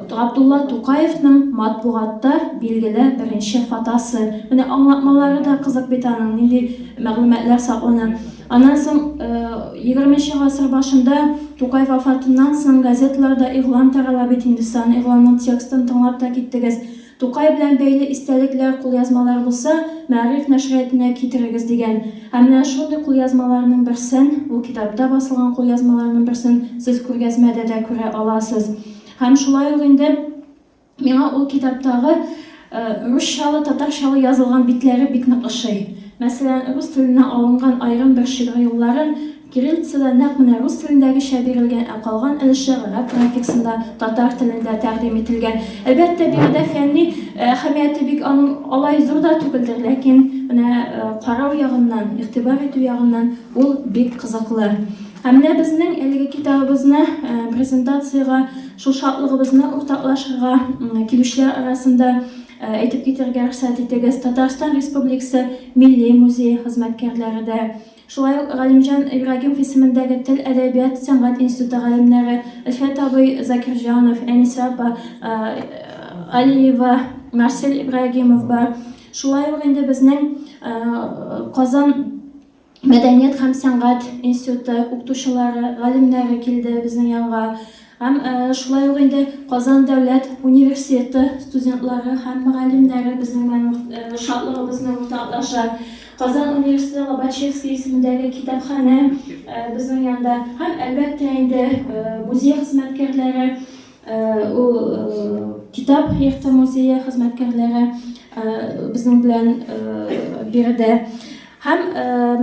[SPEAKER 4] Габдулла Тукаевның матбугатта билгеле беренче фотосы. Менә аңлатмалары да кызык бит аның, нинди мәгълүматлар саклана. Аннан соң 20 гасыр башында Тукай вафатыннан соң газеталарда игълан тарала бит, инде сан игъланның текстын тыңлап та киттегез. Тукай белән бәйле истәлекләр, кулъязмалар булса, Мәгъриф нәшриятына китерегез дигән. Һәм менә шундый кулъязмаларның берсен, ул китапта басылган кулъязмаларның берсен сез күргәзмәдә дә күрә аласыз. Һәм шулай ук инде миңа ул китаптагы русчалы, татарчалы язылган битләре бик нык ошый. Мәсәлән, рус теленә алынган айрым бер шигъри юлларын кириллицада нәкъ менә рус телендәгечә бирелгән, ә калган өлеше гарәп графикасында татар телендә тәкъдим ителгән. Әлбәттә, биредә фәнни әһәмияте бик алай зур да түгелдер, ләкин менә карау ягыннан, игътибар итү ягыннан ул бик кызыклы. Һәм менә безнең әлеге китабыбызны презентацияга, шул шатлыгыбызны уртаклашырга килүчеләр арасында әйтеп китәргә рөхсәт итегез. Татарстан Республикасы Милли музей хезмәткәрләре дә, шулай ук Галимҗан Ибрагимов исемендәге Тел, әдәбият, сәнгать институты галимнәре Әлфәт абый Закирҗанов, Әниса апа Алиева, Марсель Ибрагимов бар. Шулай ук инде безнең Казан Мәдәният һәм сәнгать институты укытучылары, галимнәре килде безнең янга. Һәм шулай ук инде Казан дәүләт университеты студентлары һәм галимнәре безнең шатлыгыбызны уртаклаша. Казан университеты Лобачевский исемендәге китапханә безнең янда һәм әлбәттә инде музей хезмәткәрләре, китап йорты музее хезмәткәрләре безнең белән биредә. Һәм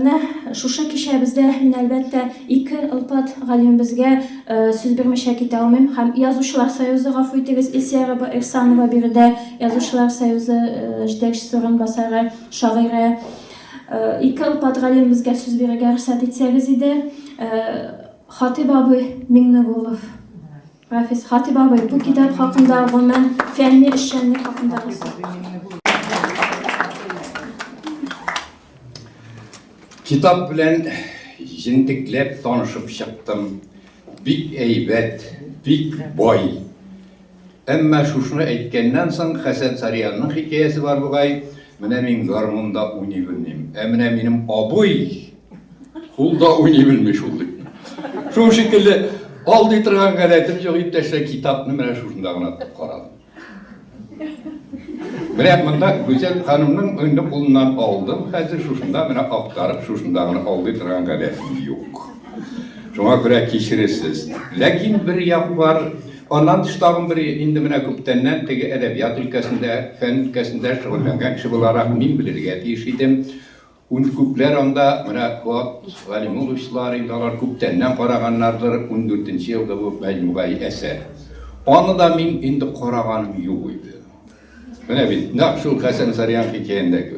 [SPEAKER 4] менә шушы кичә бездә мин әлбәттә ике ылпат галимебезгә сүз бирмичә китә алмыйм. Һәм Язучылар союзы, гафу итегез, Илсөя Ихсанова биредә Язучылар союзы җитәкчесе орынбасары, шагыйрә. Ике ылпат галимебезгә сүз бирергә рөхсәт итсәгез иде. Хатип абый Миңнегулов. Рафис Хатип абый, бу китап хакында, гомумән фәнни эшчәнлек хакында
[SPEAKER 12] Kitap bilen jintiklep tanışıp çıktım. Bik eybet, bik boy. Emma şuşunu etkenden soň Hasan Saryan'ın hikayesi var buğay. Mine min garmunda uni bilmem. Emine benim aboy. Ul da uni bilmiş oldu. Şu şekilde aldı turgan galetim yok ipteşle kitapını mine şuşundağına qaradım. Mine bunda güzel hanımның önünde kolundan aldım. Hazır şuşunda mine aktarıp şuşundağına aldı turgan galetim yok. Şuna göre kişiresiz. Lakin bir yap var. Ondan dıştağım bir indi mine köptenden tegi edebiyat ülkesinde, fen ülkesinde şugullangan kişi olarak min bilirge tiyişidim. Köpler onda mine galim oluşlar, indalar köptenden qaraganlardır. 14. yılda bu mecmuayı eser. Onu da min indi qaraganım yok idi. Mine bil, şul Hasan Saryan hikayendeki.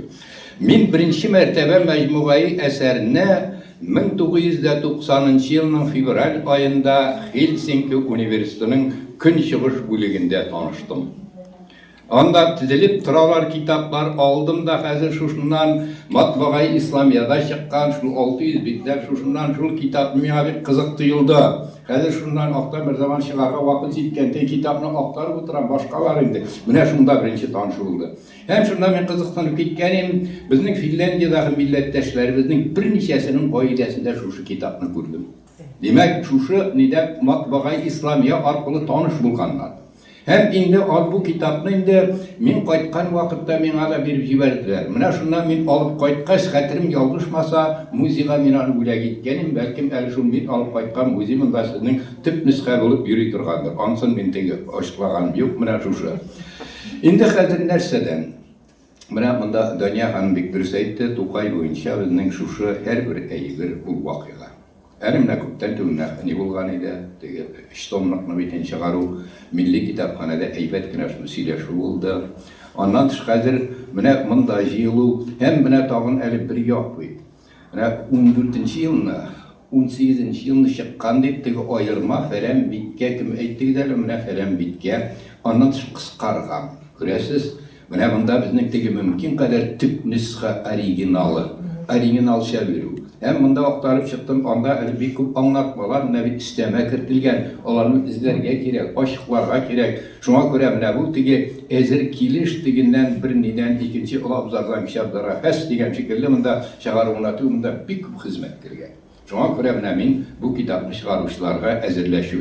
[SPEAKER 12] Min birinci mertebe mecmuayı eserine 1990 yılının fevral ayında Helsinki Üniversitesi'nin Künşiğiş bölümünde tanıştım. Onda tizilip tıralar kitaplar aldım da hazır şuşundan Matbağa-i İslamiya'da çıkan şu 600 bitler şuşundan şu kitap miyavik kızık duyuldu. Hazır şundan aktar bir zaman çıkarga vakit zitkente kitabını aktarıp oturan başkalar indi. Buna şunda birinci tanışıldı. Hem şundan ben kızıktanıp gitkenim, bizning Finlandiyadagi milletteşlerimizning bir neçesinin qoidasında şu kitabını gördüm. Demek şu nida Matbağa-i İslamiya arqılı tanış bulganlar. Hem indi bu kitapni indi men qaytgan vaqtda menga da berib jiberdiler. Mana şundan men alıp qaytqach xatirim yolg'ishmasa muzeyga men olib o'la ketganim, balkim hali shu men olib qaytgan muzey mundasining tip nusxa bo'lib yuri turgandir. Onsin men tegi ochiqlaganim yo'q, mana shu. Endi hozir narsadan mana bunda Doniya xonim bek dürüst aytdi, To'qay bo'yicha bizning shu har bir aygir bu voqea. Elimle köpten tümüne ne bulgan idi, iştomluknu biten çıgaru, milli kitapxanada eybet kinaşını sileşi oldu. Ondan tışkazır, mine mında jilu, hem mine tağın eli bir yok bu. 14. yılını, 18. yılını çıkan deyip ayırma falan bitke, kim ettik derim, mine falan bitke. Ondan kıskargan, göresiz. Mine bunda bizning mümkün kadar tip nüsha original şabiru. Hem bunda aktarıp çıktım, onda bir köp anlatmalar, ne bir isteme kırtılgan, onların izlerge gerek, aşıklarga gerek. Şuna göre ne bu tigi ezir kiliş diginden bir neden ikinci olabzardan kişabdara hes digen şekilde bunda şagarunlatı bunda bir köp hizmet kirgen. Şuna göre men bu kitabını çıkarmışlarga,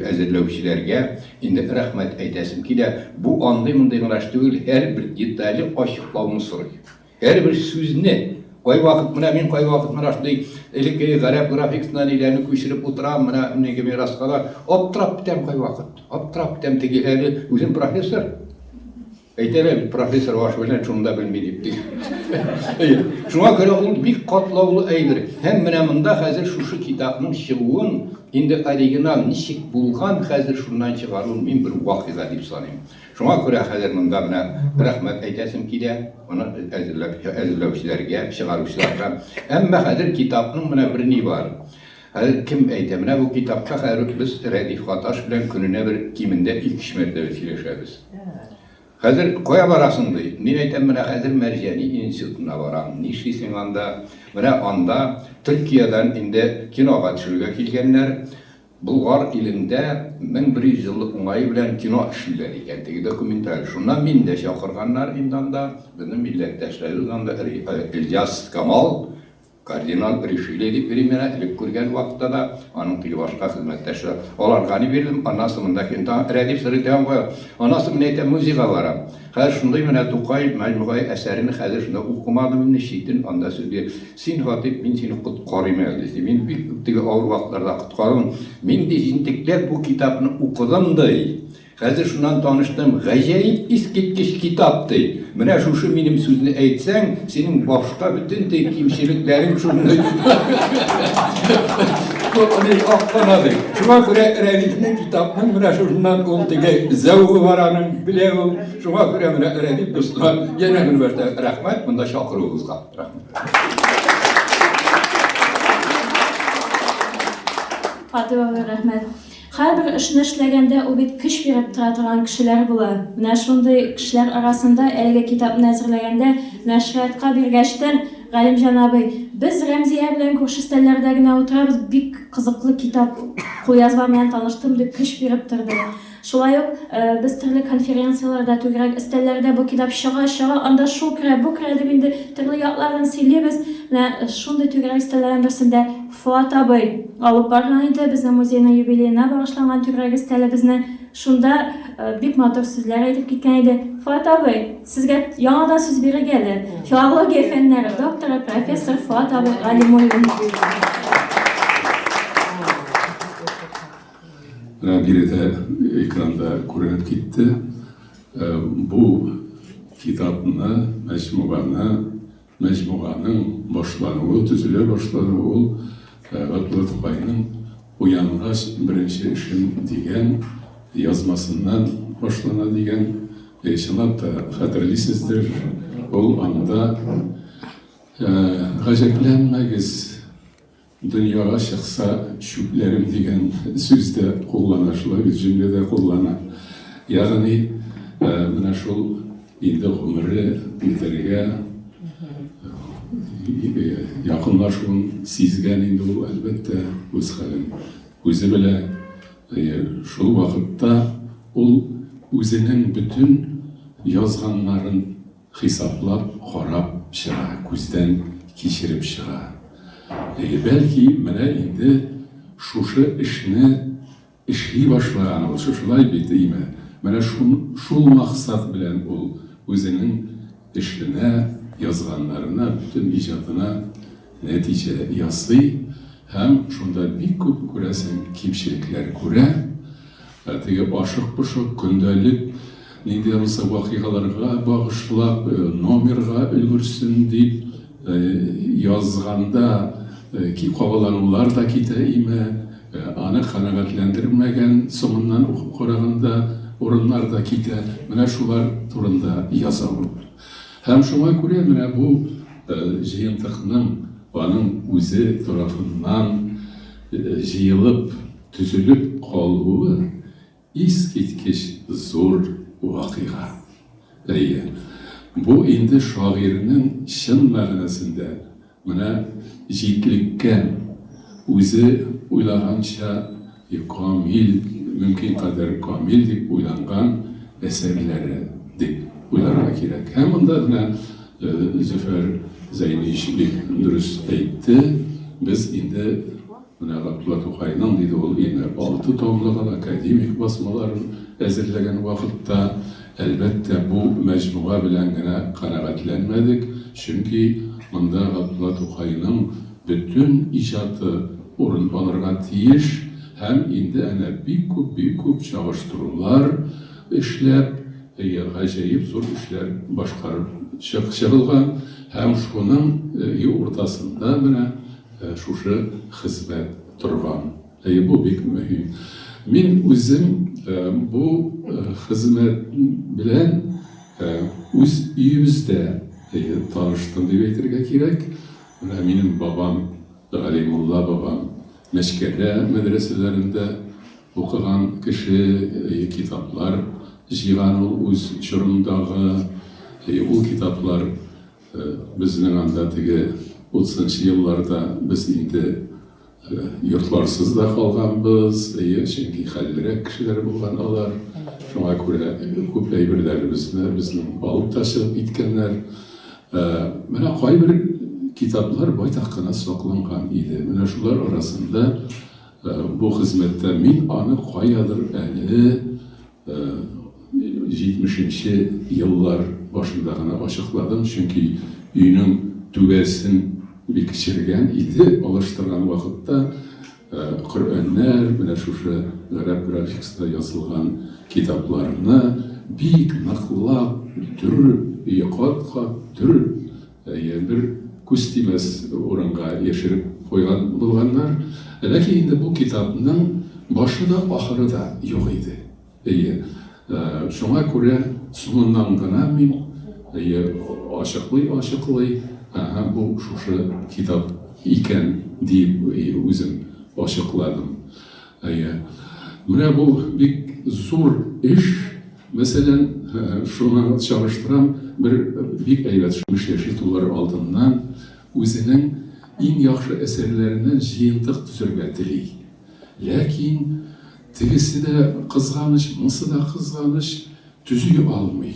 [SPEAKER 12] ezirlevçilerge indi rahmet eytesim ki de bu anlayımındayınlaştığı her bir detaylı aşıklavını soruyor. Her bir söz ne? Koy vakit mına men koy vakit mına şunday elike garap grafiksinden ilerini köşürüp oturam mına nege men rastgala optrap bitem koy vakit. Optrap bitem tegi eli özüm profesör. Әйтәләр, профессор ваш белән шунда белми дип. Шуңа күрә ул бик катлаулы әйбер. Һәм менә монда хәзер шушы китапның чыгуын, инде оригинал ничек булган хәзер шуннан чыгаруын мин бер вакыйга дип саныйм. Шуңа күрә хәзер монда менә рәхмәт әйтәсем килә, аны әзерләүчеләргә, чыгаручыларга. Әмма хәзер китапның менә бер ни бар. Хәзер кем әйтә, менә бу китапка хәзер без Рәдиф Хаташ белән көненә бер кимендә 2 мәртәбә сөйләшәбез. Хәзер кая барасың ди? Мин әйтәм, менә хәзер Мәрҗани институтына барам. Нишлисең анда? Менә анда Төркиядән инде кинога төшәргә килгәннәр. Булгар илендә 1100 еллык уңай белән кино эшлиләр икән. Теге документаль. Шуннан мин дә чакырганнар инде анда. Безнең милләттәшләр анда Ильяс Камал кардинал решили дип беремә элек күргән вакытта да аның теге башка хезмәттәшләр аларга ни бирдем, анасы монда кенда Рәдиф Сәридән гә, анасы менә әйтә музейга барам. Хәзер шундый менә Тукай мәҗмугай әсәрен хәзер шунда укымадым инде шитен, анда сүзгә син хатип мин сине коткарыйм әле. Мин бик теге авыр вакытларда коткарым. Мин ди җинтекләп бу китапны укыдым ди. Хәзер шуннан таныштым, гаҗәеп искиткеч китап ди. Менә шушы минем сүзне әйтсәң, синең башка бөтен кимчелекләрең шундай. Аны акканады. Шуңа күрә Рәдифнең китапның менә шуннан ул теге зәвыгы бар аның белә ул. Шуңа күрә менә Рәдиф дуслар, янә бер мәртәбә рәхмәт монда чакыруыгызга. Рәхмәт.
[SPEAKER 4] Фатыйма рәхмәт. Һәрбер эшне эшләгәндә ул бит көч биреп тора торган кешеләр була. Менә шундый кешеләр арасында әлеге китапны әзерләгәндә нәшриятка биргәчтән Галимҗан абый, без Рәмзия белән күрше стәлләрдә генә утырабыз, бик кызыклы китап кулъязма белән таныштым дип көч биреп торды. Шулай ук без төрле конференцияларда, түгәрәк өстәлләрдә бу китап чыга, анда шул керә, бу керә дип инде төрле якларын сөйлибез. Менә шундый түгәрәк өстәлләрнең берсендә Фуат абый алып барган иде, безнең музейның юбилеена багышланган түгәрәк өстәлебезне. Шунда бик матур сүзләр әйтеп киткән иде. Фуат абый, сезгә яңадан сүз бирергә әле. Филология фәннәре докторы, профессор Фуат абый Галимуллин.
[SPEAKER 13] Bir de ekranda күренеп китте. Bu kitapны, мәҗмуганың башлануы, төзелә башлануы ул Габдулла Тукайның уянгач беренче эшем дигән язмасыннан башлана дигән. Чынлап та хәтерлисездер, ул анда гаҗәпләнмәгез, дөньяга чыкса чүпләрем дигән сүздә куллана, шулай бит җөмләдә куллана. Ягъни менә шул инде гомере битәргә якынлашуын сизгән инде ул әлбәттә үз хәлен үзе белә. Шул вакытта ул үзенең бөтен язганнарын хисаплап, карап чыга, күздән кичереп чыга. Бәлки менә инде шушы эшне эшли башлаган ул, шулай бит име. Менә шул максат белән ул үзенең эшленә, язганнарына, бөтен иҗатына нәтиҗә ясый. Һәм шунда бик күп күрәсең кимчелекләр күрә. Теге ашык-пошык көндәлек нинди булса вакыйгаларга багышлап номерга өлгерсен дип язганда кабаланулар да китә име, аны канәгатьләндермәгән соңыннан укып караганда урыннар да китә. Менә шулар турында яза ул. Һәм шуңа күрә менә бу җыентыкның аның үзе тарафыннан җыелып, төзелеп калуы искиткеч зур вакыйга. Бу инде шагыйрьнең чын мәгънәсендә менә җитлеккән, үзе уйлаганча камил, мөмкин кадәр камил дип уйланган әсәрләре дип уйларга кирәк. Һәм монда менә Зөфәр Зәйниш бик дөрес әйтте. Без инде менә Габдулла Тукайның диде ул инде 6 томлык академик басмаларын әзерләгән вакытта әлбәттә бу мәҗмуга белән генә канәгатьләнмәдек, чөнки монда Габдулла Тукайның бөтен иҗаты урын алырга тиеш һәм инде әнә бик күп чагыштырулар эшләп гаҗәеп зур эшләр башкарып чыгылган һәм шуның уртасында менә шушы хезмәт торган. Бу бик мөһим. Мин үзем бу хезмәт белән үз өебездә таныштым дип әйтергә кирәк. Менә минем бабам, Галимулла бабам, Мәчкәдә мәдрәсәләрендә укыган кеше, китаплар җыйган ул үз чорындагы ул китаплар безнең анда теге 30-нчы елларда без инде йортларсыз да калганбыз, чөнки хәллерәк кешеләр булган алар. Шуңа күрә күп әйберләребезне безнең алып ташып иткәннәр. Менә кайбер китаплар байтак кына сакланган иде. Менә шулар арасында бу хезмәттә мин аны каядыр әле 70-нче еллар башында гына ачыкладым, чөнки өйнең түбәсен бик кичергән иде. Алыштырган вакытта Коръәннәр, менә шушы гарәп графикасында язылган китапларны бик ныклап төреп, кат-кат төреп, бер күз тимәс урынга яшереп куйган булганнар. Ләкин инде бу китапның башы да ахыры да юк иде. Шуңа күрә соңыннан гына мин ачыклый, бу шушы китап икән дип үзем ачыкладым. Менә бу бик зур эш. Мәсәлән, шуны чагыштырам, бер бик әйбәт шушы тулар алдыннан үзенең иң яхшы әсәрләреннән җыентык төзергә тели. Ләкин тегесе дә кызганыч, монсы да кызганыч, төзи алмый.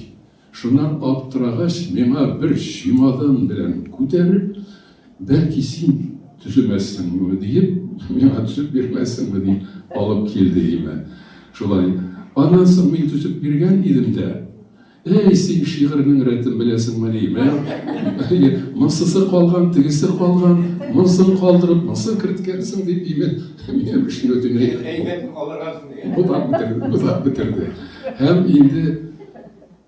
[SPEAKER 13] Шуннан аптырагач, миңа бер чемодан белән күтәреп, бәлки син төземәссеңме дип, миңа төзеп бирмәссеңме дип алып килде име. Шулай. Аннан соң мин төзеп биргән идем дә, син шигырьнең рәтен беләсеңме дип, монсысы калган, тегесе калган, монсын калдырып, монсын керткәнсең дип име. Мин бер шигырь өтенә.
[SPEAKER 1] Әйбәтен алыргансың дигән.
[SPEAKER 13] Бу да битерде. Һәм инде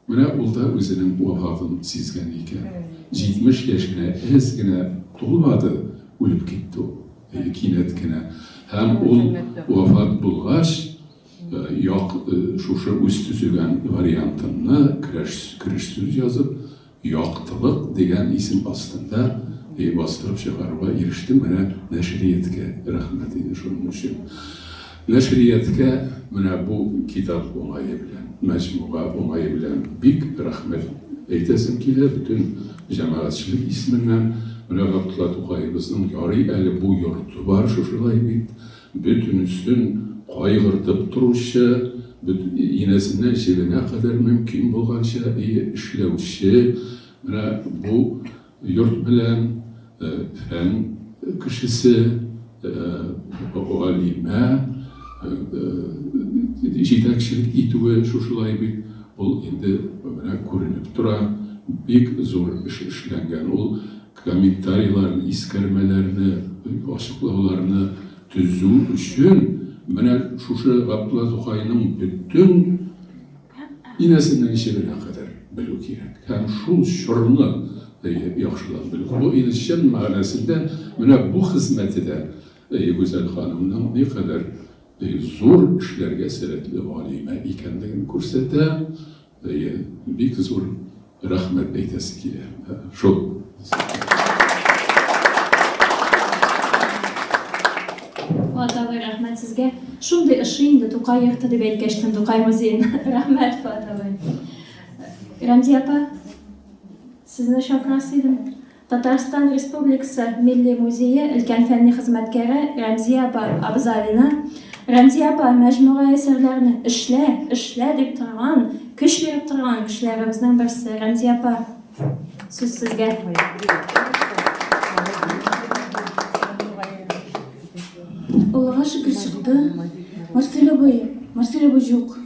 [SPEAKER 13] менә ул да үзенең вафатын сизгән икән. 70 яшенә әз генә тулмады, үлеп китте ул. Кинәт кенә. Һәм ул вафат булгач, шушы үз төзегән вариантымны кереш сүз язып, яктылык дигән исем астында бастырып чыгаруга ирештем. Менә нәшрияткә рәхмәт инде шуның өчен. Нәшрияткә менә бу китап уңае белән, мәҗмуга уңае белән бик рәхмәт әйтәсем килә бүтән җәмәгатьчелек исеменнән. Менә Габдулла Тукайыбызның ярый әле бу йорты бар, шушылай бит. Бөтенесен кайгыртып торучы, инәсеннән җибенә кадәр мөмкин булганча эшләүче. Менә бу йорт белән фән кешесе, галимә, җитәкчелек итүе шушылай бит. Ул инде менә күренеп тора, бик зур эш эшләнгән. Ул комментарийларны, искәрмәләрне, ачыклауларны төзү өчен менә шушы Габдулла Тукайның бүтән инәсеннән җибенә кадәр белү кирәк. Һәм шул чорны яхшылап белү. Бу илчән мәгънәсендә менә бу хезмәте дә Гүзәл ханымның ни кадәр зур эшләргә сәләтле галимә икәнлеген күрсәтә. Бик зур рәхмәт әйтәсе килә. Шул.
[SPEAKER 4] Фатавай, рәхмәт сезгә. Шундый эше инде Тукай йорты дип әйткәчтен Тукай музейына. Рәхмәт, Фатавай. Рәмзи апа, сезне шакырасы идем. Татарстан Республикасы Милли музее өлкән фәнни хезмәткәре Рәмзи апа Абзалина. Рәмзи апа мәҗмуга әсәрләрне эшлә дип торган, көч биреп торган кешеләребезнең берсе. Рәмзи апа, сүз сезгә.
[SPEAKER 9] Аллаға шүкір шықты. Марселебой жоқ.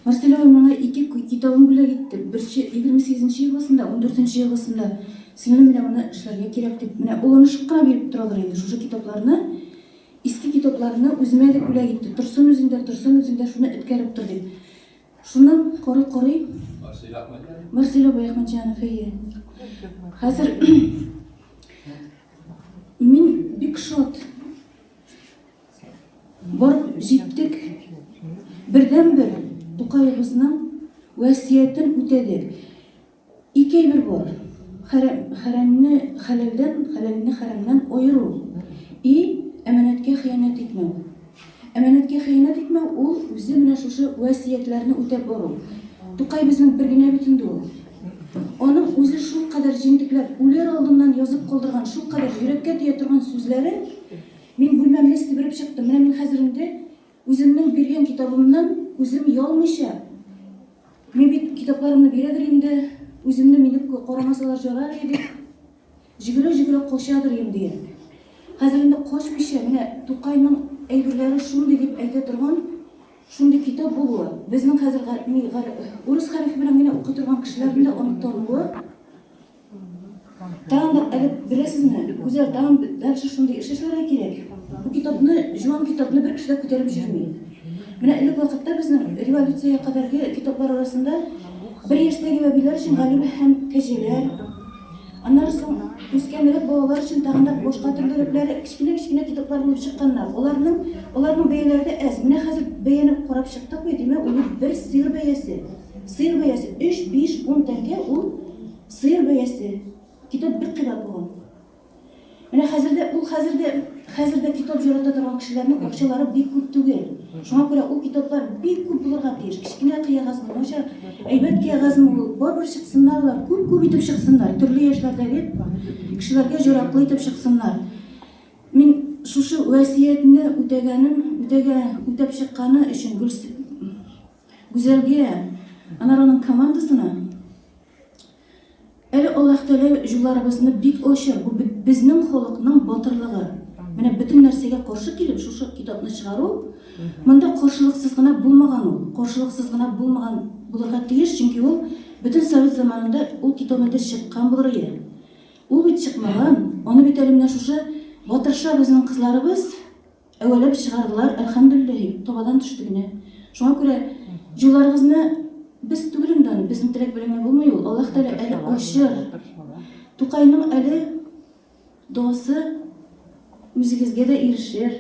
[SPEAKER 9] Марселебой маңа 2 китабын бүле кетті. Бірші 28-ші жылғысында, 14-ші жылғысында. Сіңілім мене оны ішлерге керек деп. Мене оланы шыққыра беріп тұрадыр енді. Шушы китапларны, ескі китапларны өзіме де бүле кетті. Тұрсын өзіңдер, шуны өткеріп тұр деп. Шуннан корый. Марселя Баяхмаджанов, Хәзер мин бик шат. Барып җиттек. Бердән-бер Тукаебызның васиятен үтәдек. Ике әйбер бар. Хәрәмне хәләлдән, хәләлне хәрәмнән аеру. И әманәткә хыянат итмәү. Әманәткә хыянат итмәү ул үзе менә шушы васиятләрне үтәп бару. Тукай безнең бер генә бит инде ул. Аның үзе шул кадәр җентекләп, үләр алдыннан язып калдырган, шул кадәр йөрәккә тия торган сүзләрен мин бүлмәмне сибереп чыктым. Менә мин хәзер инде үземнең биргән китабымнан үзем ялмыйча. Мин бит китапларымны бирәдер инде, үземне мине карамасалар жарар иде. Җигелә качадыр инде. Хәзер инде качмыйча, менә Тукайның әйберләре шундый дип әйтә торган шундый китап булуы. Безнең хәзер урыс хәрефе белән генә укый торган кешеләрнең дә онытылуы. Тагын да әле беләсезме, гүзәл тагын дальше шундый эш эшләргә кирәк. Бу китапны, җуан китапны бер кеше дә күтәреп җөрми. Менә элек вакытта безнең революциягә кадәрге китаплар арасында бер яшьтәге бәбиләр өчен галибе һәм кәҗәләр, аннан соң үскәнрәк балалар өчен тагын да башка төрле кичкенә китаплар булып чыкканнар. Аларның бәяләре дә әз. Менә хәзер бәяне карап чыктык бит, димәк, ул бер сыер бәясе. Сыер бәясе 3, 5, 10 тәңкә ул сыер бәясе. Китап бер кыйбат булган. Менә хәзердә китап җырата торган кешеләрнең акчалары бик күп түгел. Шуңа күрә ул китаплар бик күп булырга тиеш. Кичкенә кыягазмы, моша әйбәт кыягазмы ул барбер чыксыннар, күп итеп чыксыннар. Төрле яшьләрдәге кешеләргә җыраклы итеп чыксыннар. Мин шушы васиятне үтәп чыкканы өчен Гүзәлгә, аның командасына әле Аллаһ Тәгалә юлларыбызны бик ачыр. Бу безнең халыкның батырлыгы. Менә бөтен нәрсәгә каршы килеп шушы китапны чыгару, монда каршылыксыз гына булмаган ул. Каршылыксыз гына булмаган булырга тиеш, чөнки ул бөтен совет заманында ул китабында чыккан булыр иде. Ул бит чыкмаган. Аны бит әле менә шушы батырша безнең кызларыбыз әвәләп чыгардылар, әлхәмдүлилләһ, табадан төште генә. Шуңа күрә юлларыгызны biz түгел инде, безнең теләк белән булмый ул. Аллаһ Тәгалә әле ачыр. Тукайның әле дуасы үзегезгә дә ирешер.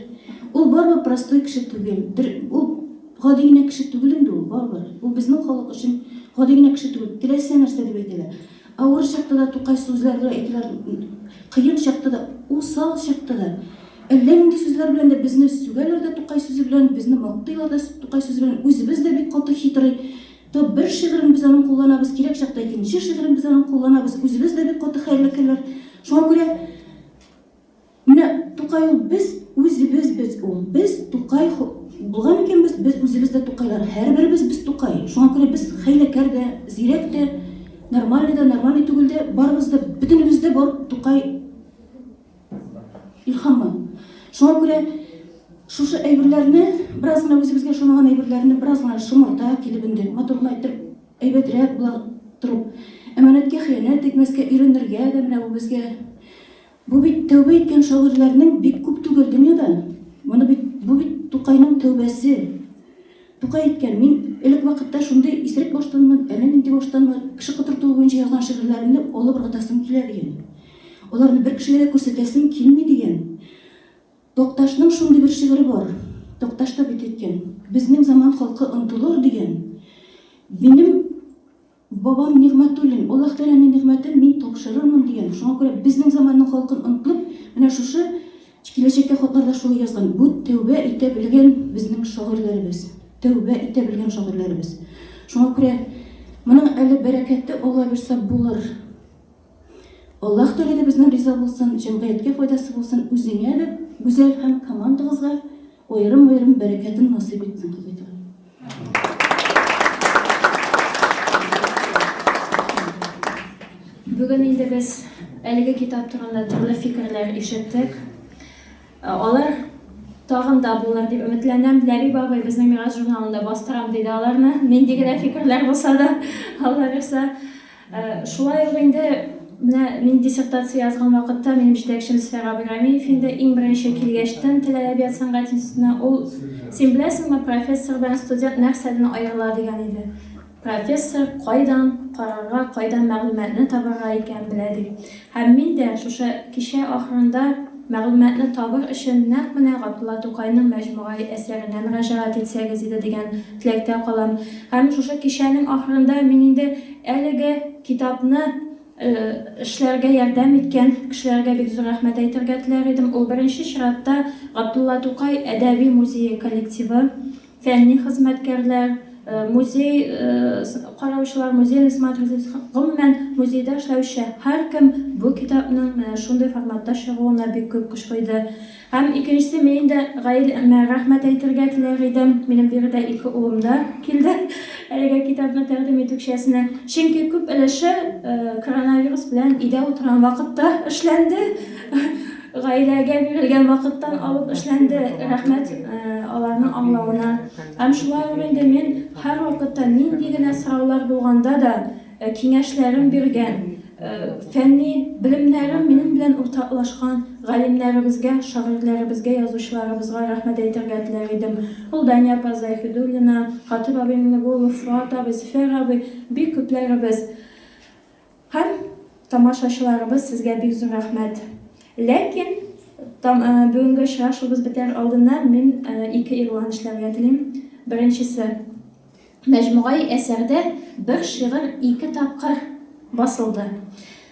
[SPEAKER 9] Ул барбы простой кеше түгел. Ул гади генә кеше түгел инде ул, барбы. Ул безнең халык өчен гади генә кеше түгел. Теләсә нәрсә дип әйтәләр. Авыр чакта да Тукай сүзләргә әйтәләр. Кыен чакта да, усал чакта да. Әллә нинди сүзләр белән дә безне сүгәләр дә Тукай сүзе белән, безне мактыйлар да Тукай сүзе белән. Үзебез дә бик каты хитрый. То бер шигырен без аның кулланабыз, кирәк чакта икенче шигырен без аның кулланабыз. Үзебез дә бик каты хәйләкәрләр. Шуңа күрә менә Тукай ул без Тукай булган икән без үзебез дә Тукайлар. Һәрберебез без Тукай. Шуңа күрә без хәйләкәр дә, зирәк дә, нормаль түгел дә, барыбыз да, бөтенебез дә бар Тукай илһамы. Шуңа күрә шушы әйберләрне, бераз гына үзебезгә шуңган әйберләрне бераз гына шомарта килеп инде, матурлап әйтеп, әйбәтрәк була торып, әманәткә хыянат итмәскә өйрәнергә дә менә бу безгә. Бу бит тәүбә иткән шагыйрьләрнең бик күп түгел дөньяда. Бу бит Тукайның тәүбәсе. Тукай әйткән, мин элек вакытта шундый исерек баштанмы, әллә нинди баштанмы, кеше кытыртуы буенча язган шигырьләрне алып ыргытасым килә дигән. Аларны бер кешегә дә күрсәтәсем килми дигән. Токташның шундый бер шигыре бар. Токташ та бит әйткән, безнең заман халкы онтылыр дигән. Минем бабам Нигъмәтуллин, Аллаһ Тәгаләнең нигъмәтен мин тапшырырмын дигән. Шуңа күрә безнең заманның халкын онтылып, менә шушы киләчәккә хатларда шул язган. Бу тәүбә итә белгән безнең шагыйрьләребез. Тәүбә итә белгән шагыйрьләребез. Шуңа күрә моның әле бәрәкәте Алла бирсә булыр. Аллаһ Тәгалә безнең риза булсын, җәмгыятькә файдасы булсын, үзеңә дә гүзәл һәм командагызга аерым бәрәкәтен насыйп итсен.
[SPEAKER 4] Бүген инде без әлеге китап турында төрле фикерләр ишеттек. Алар тагын да булыр дип өметләнәм. Ләбиб абый безнең Мирас журналында бастырам диде аларны. Нинди генә фикерләр булса да, Алла бирсә. Шулай ук инде Менә мин диссертация язган вакытта минем җитәкчем Сәр Абдурәмиев инде иң беренче килгәчтән тел әдәбият сәнгать институтына ул син беләсеңме профессор белән студент нәрсәдән аерыла дигән иде. Профессор кайдан карарга, кайдан мәгълүматны табарга икән белә ди. Һәм мин дә шушы кичә ахырында мәгълүматны табыр өчен нәкъ менә Габдулла Тукайның мәҗмугай әсәренә мөрәҗәгать итсәгез иде дигән теләктә калам. Һәм шушы кичәнең ахырында мин инде әлеге китапны эшләргә ярдәм иткән кешеләргә бик зур рәхмәт әйтергә теләр идем. Ул беренче чиратта Габдулла Тукай әдәби музее коллективы, фәнни хезмәткәрләр, музей караучылар, музей смотритель, гомумән музейда эшләүче һәркем бу китапның менә шундый форматта чыгуына бик күп көч куйды. Һәм икенчесе мин дә гаиләмә рәхмәт әйтергә теләр идем. Минем биредә 2 улым да килде әлеге китапны тәкъдим итү кичәсенә. Чөнки күп өлеше коронавирус белән өйдә утырган вакытта эшләнде. Гаиләгә бирелгән вакыттан алып эшләнде. Рәхмәт аларның аңлавына. Һәм шулай ук инде мин һәр вакытта нинди генә сораулар булганда да киңәшләрен биргән, фәнни белемнәрен минем белән уртаклашкан галимнәребезгә, шагыйрьләребезгә, язучыларыбызга рәхмәт әйтергә теләр идем. Ул Дания Пазайхидуллина, Хатип Абингулов, Фуат абый, Зөфәр абый, бик күпләребез. Һәм тамашачыларыбыз сезгә бик зур рәхмәт. Ләкин бүгенге очрашуыбыз бетәр алдыннан мин 2 игълан эшләргә телим. Беренчесе, мәҗмугай әсәрдә бер шигырь 2 тапкыр басылды.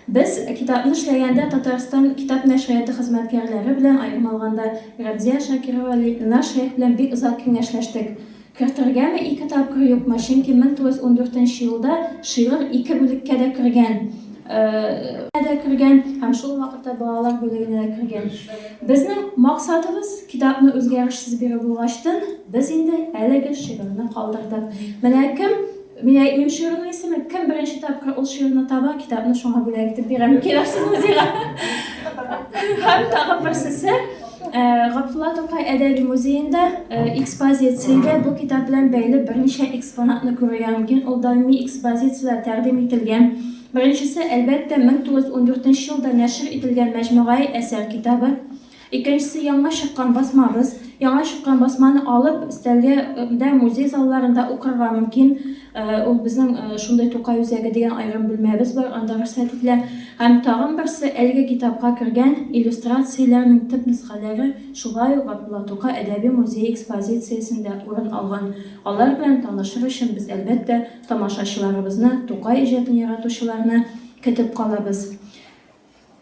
[SPEAKER 4] Без китапны эшләгәндә Татарстан китап нәшрияты хезмәткәрләре белән аерым алганда Рабзия Шакирова, Линар Шәйх белән бик озак киңәшләштек. Кертергәме 2 тапкыр юкмы? Чөнки 1914 елда шигырь 2 бүлеккә дә кергән. Һәм шул вакытта балалар бүлегенә дә кергән. Безнең максатыбыз китапны үзгәрешсез бирү булгачтан, без инде әлеге шигырьне калдырдык. Менә кем Мин әйтмим шигырьнең исеме, кем беренче тапкыр ул шигырьне таба, китапны шуңа бүләк итеп бирәм, киләсез музейга. Һәм тагы берсесе, Габдулла Тукай әдәби музейында экспозициягә бу китап белән бәйле берничә экспонатны күрергә мөмкин. Ул даими экспозицияләр тәкъдим ителгән. Беренчесе, әлбәттә, 1914 елда нәшр ителгән мәҗмугай әсәр китабы. Икенчесе, яңа чыккан басмабыз. Яңа чыккан басманы алып, өстәлгә музей залларында укырга мөмкин. Ул безнең шундай Тукай үзәге дигән аерым бүлмәбез бар, анда рөхсәт ителә. Һәм тагын берсе, әлеге китапка кергән иллюстрацияләрнең төп нөсхәләре шулай ук Габдулла Тукай әдәби музей экспозициясендә урын алган. Алар белән танышыр өчен без әлбәттә тамашачыларыбызны, Тукай иҗатын яратучыларны көтеп калабыз.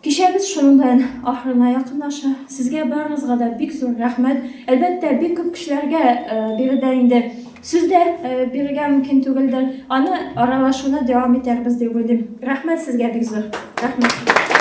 [SPEAKER 4] Кичәбез шуның белән ахырына якынлаша. Сезгә барыгызга да бик зур рәхмәт. Әлбәттә, бик күп кешеләргә биредә инде сүз дә бирергә мөмкин түгелдер. Аны аралашуны дәвам итәрбез дип уйлыйм. Рәхмәт сезгә бик зур. Рәхмәт.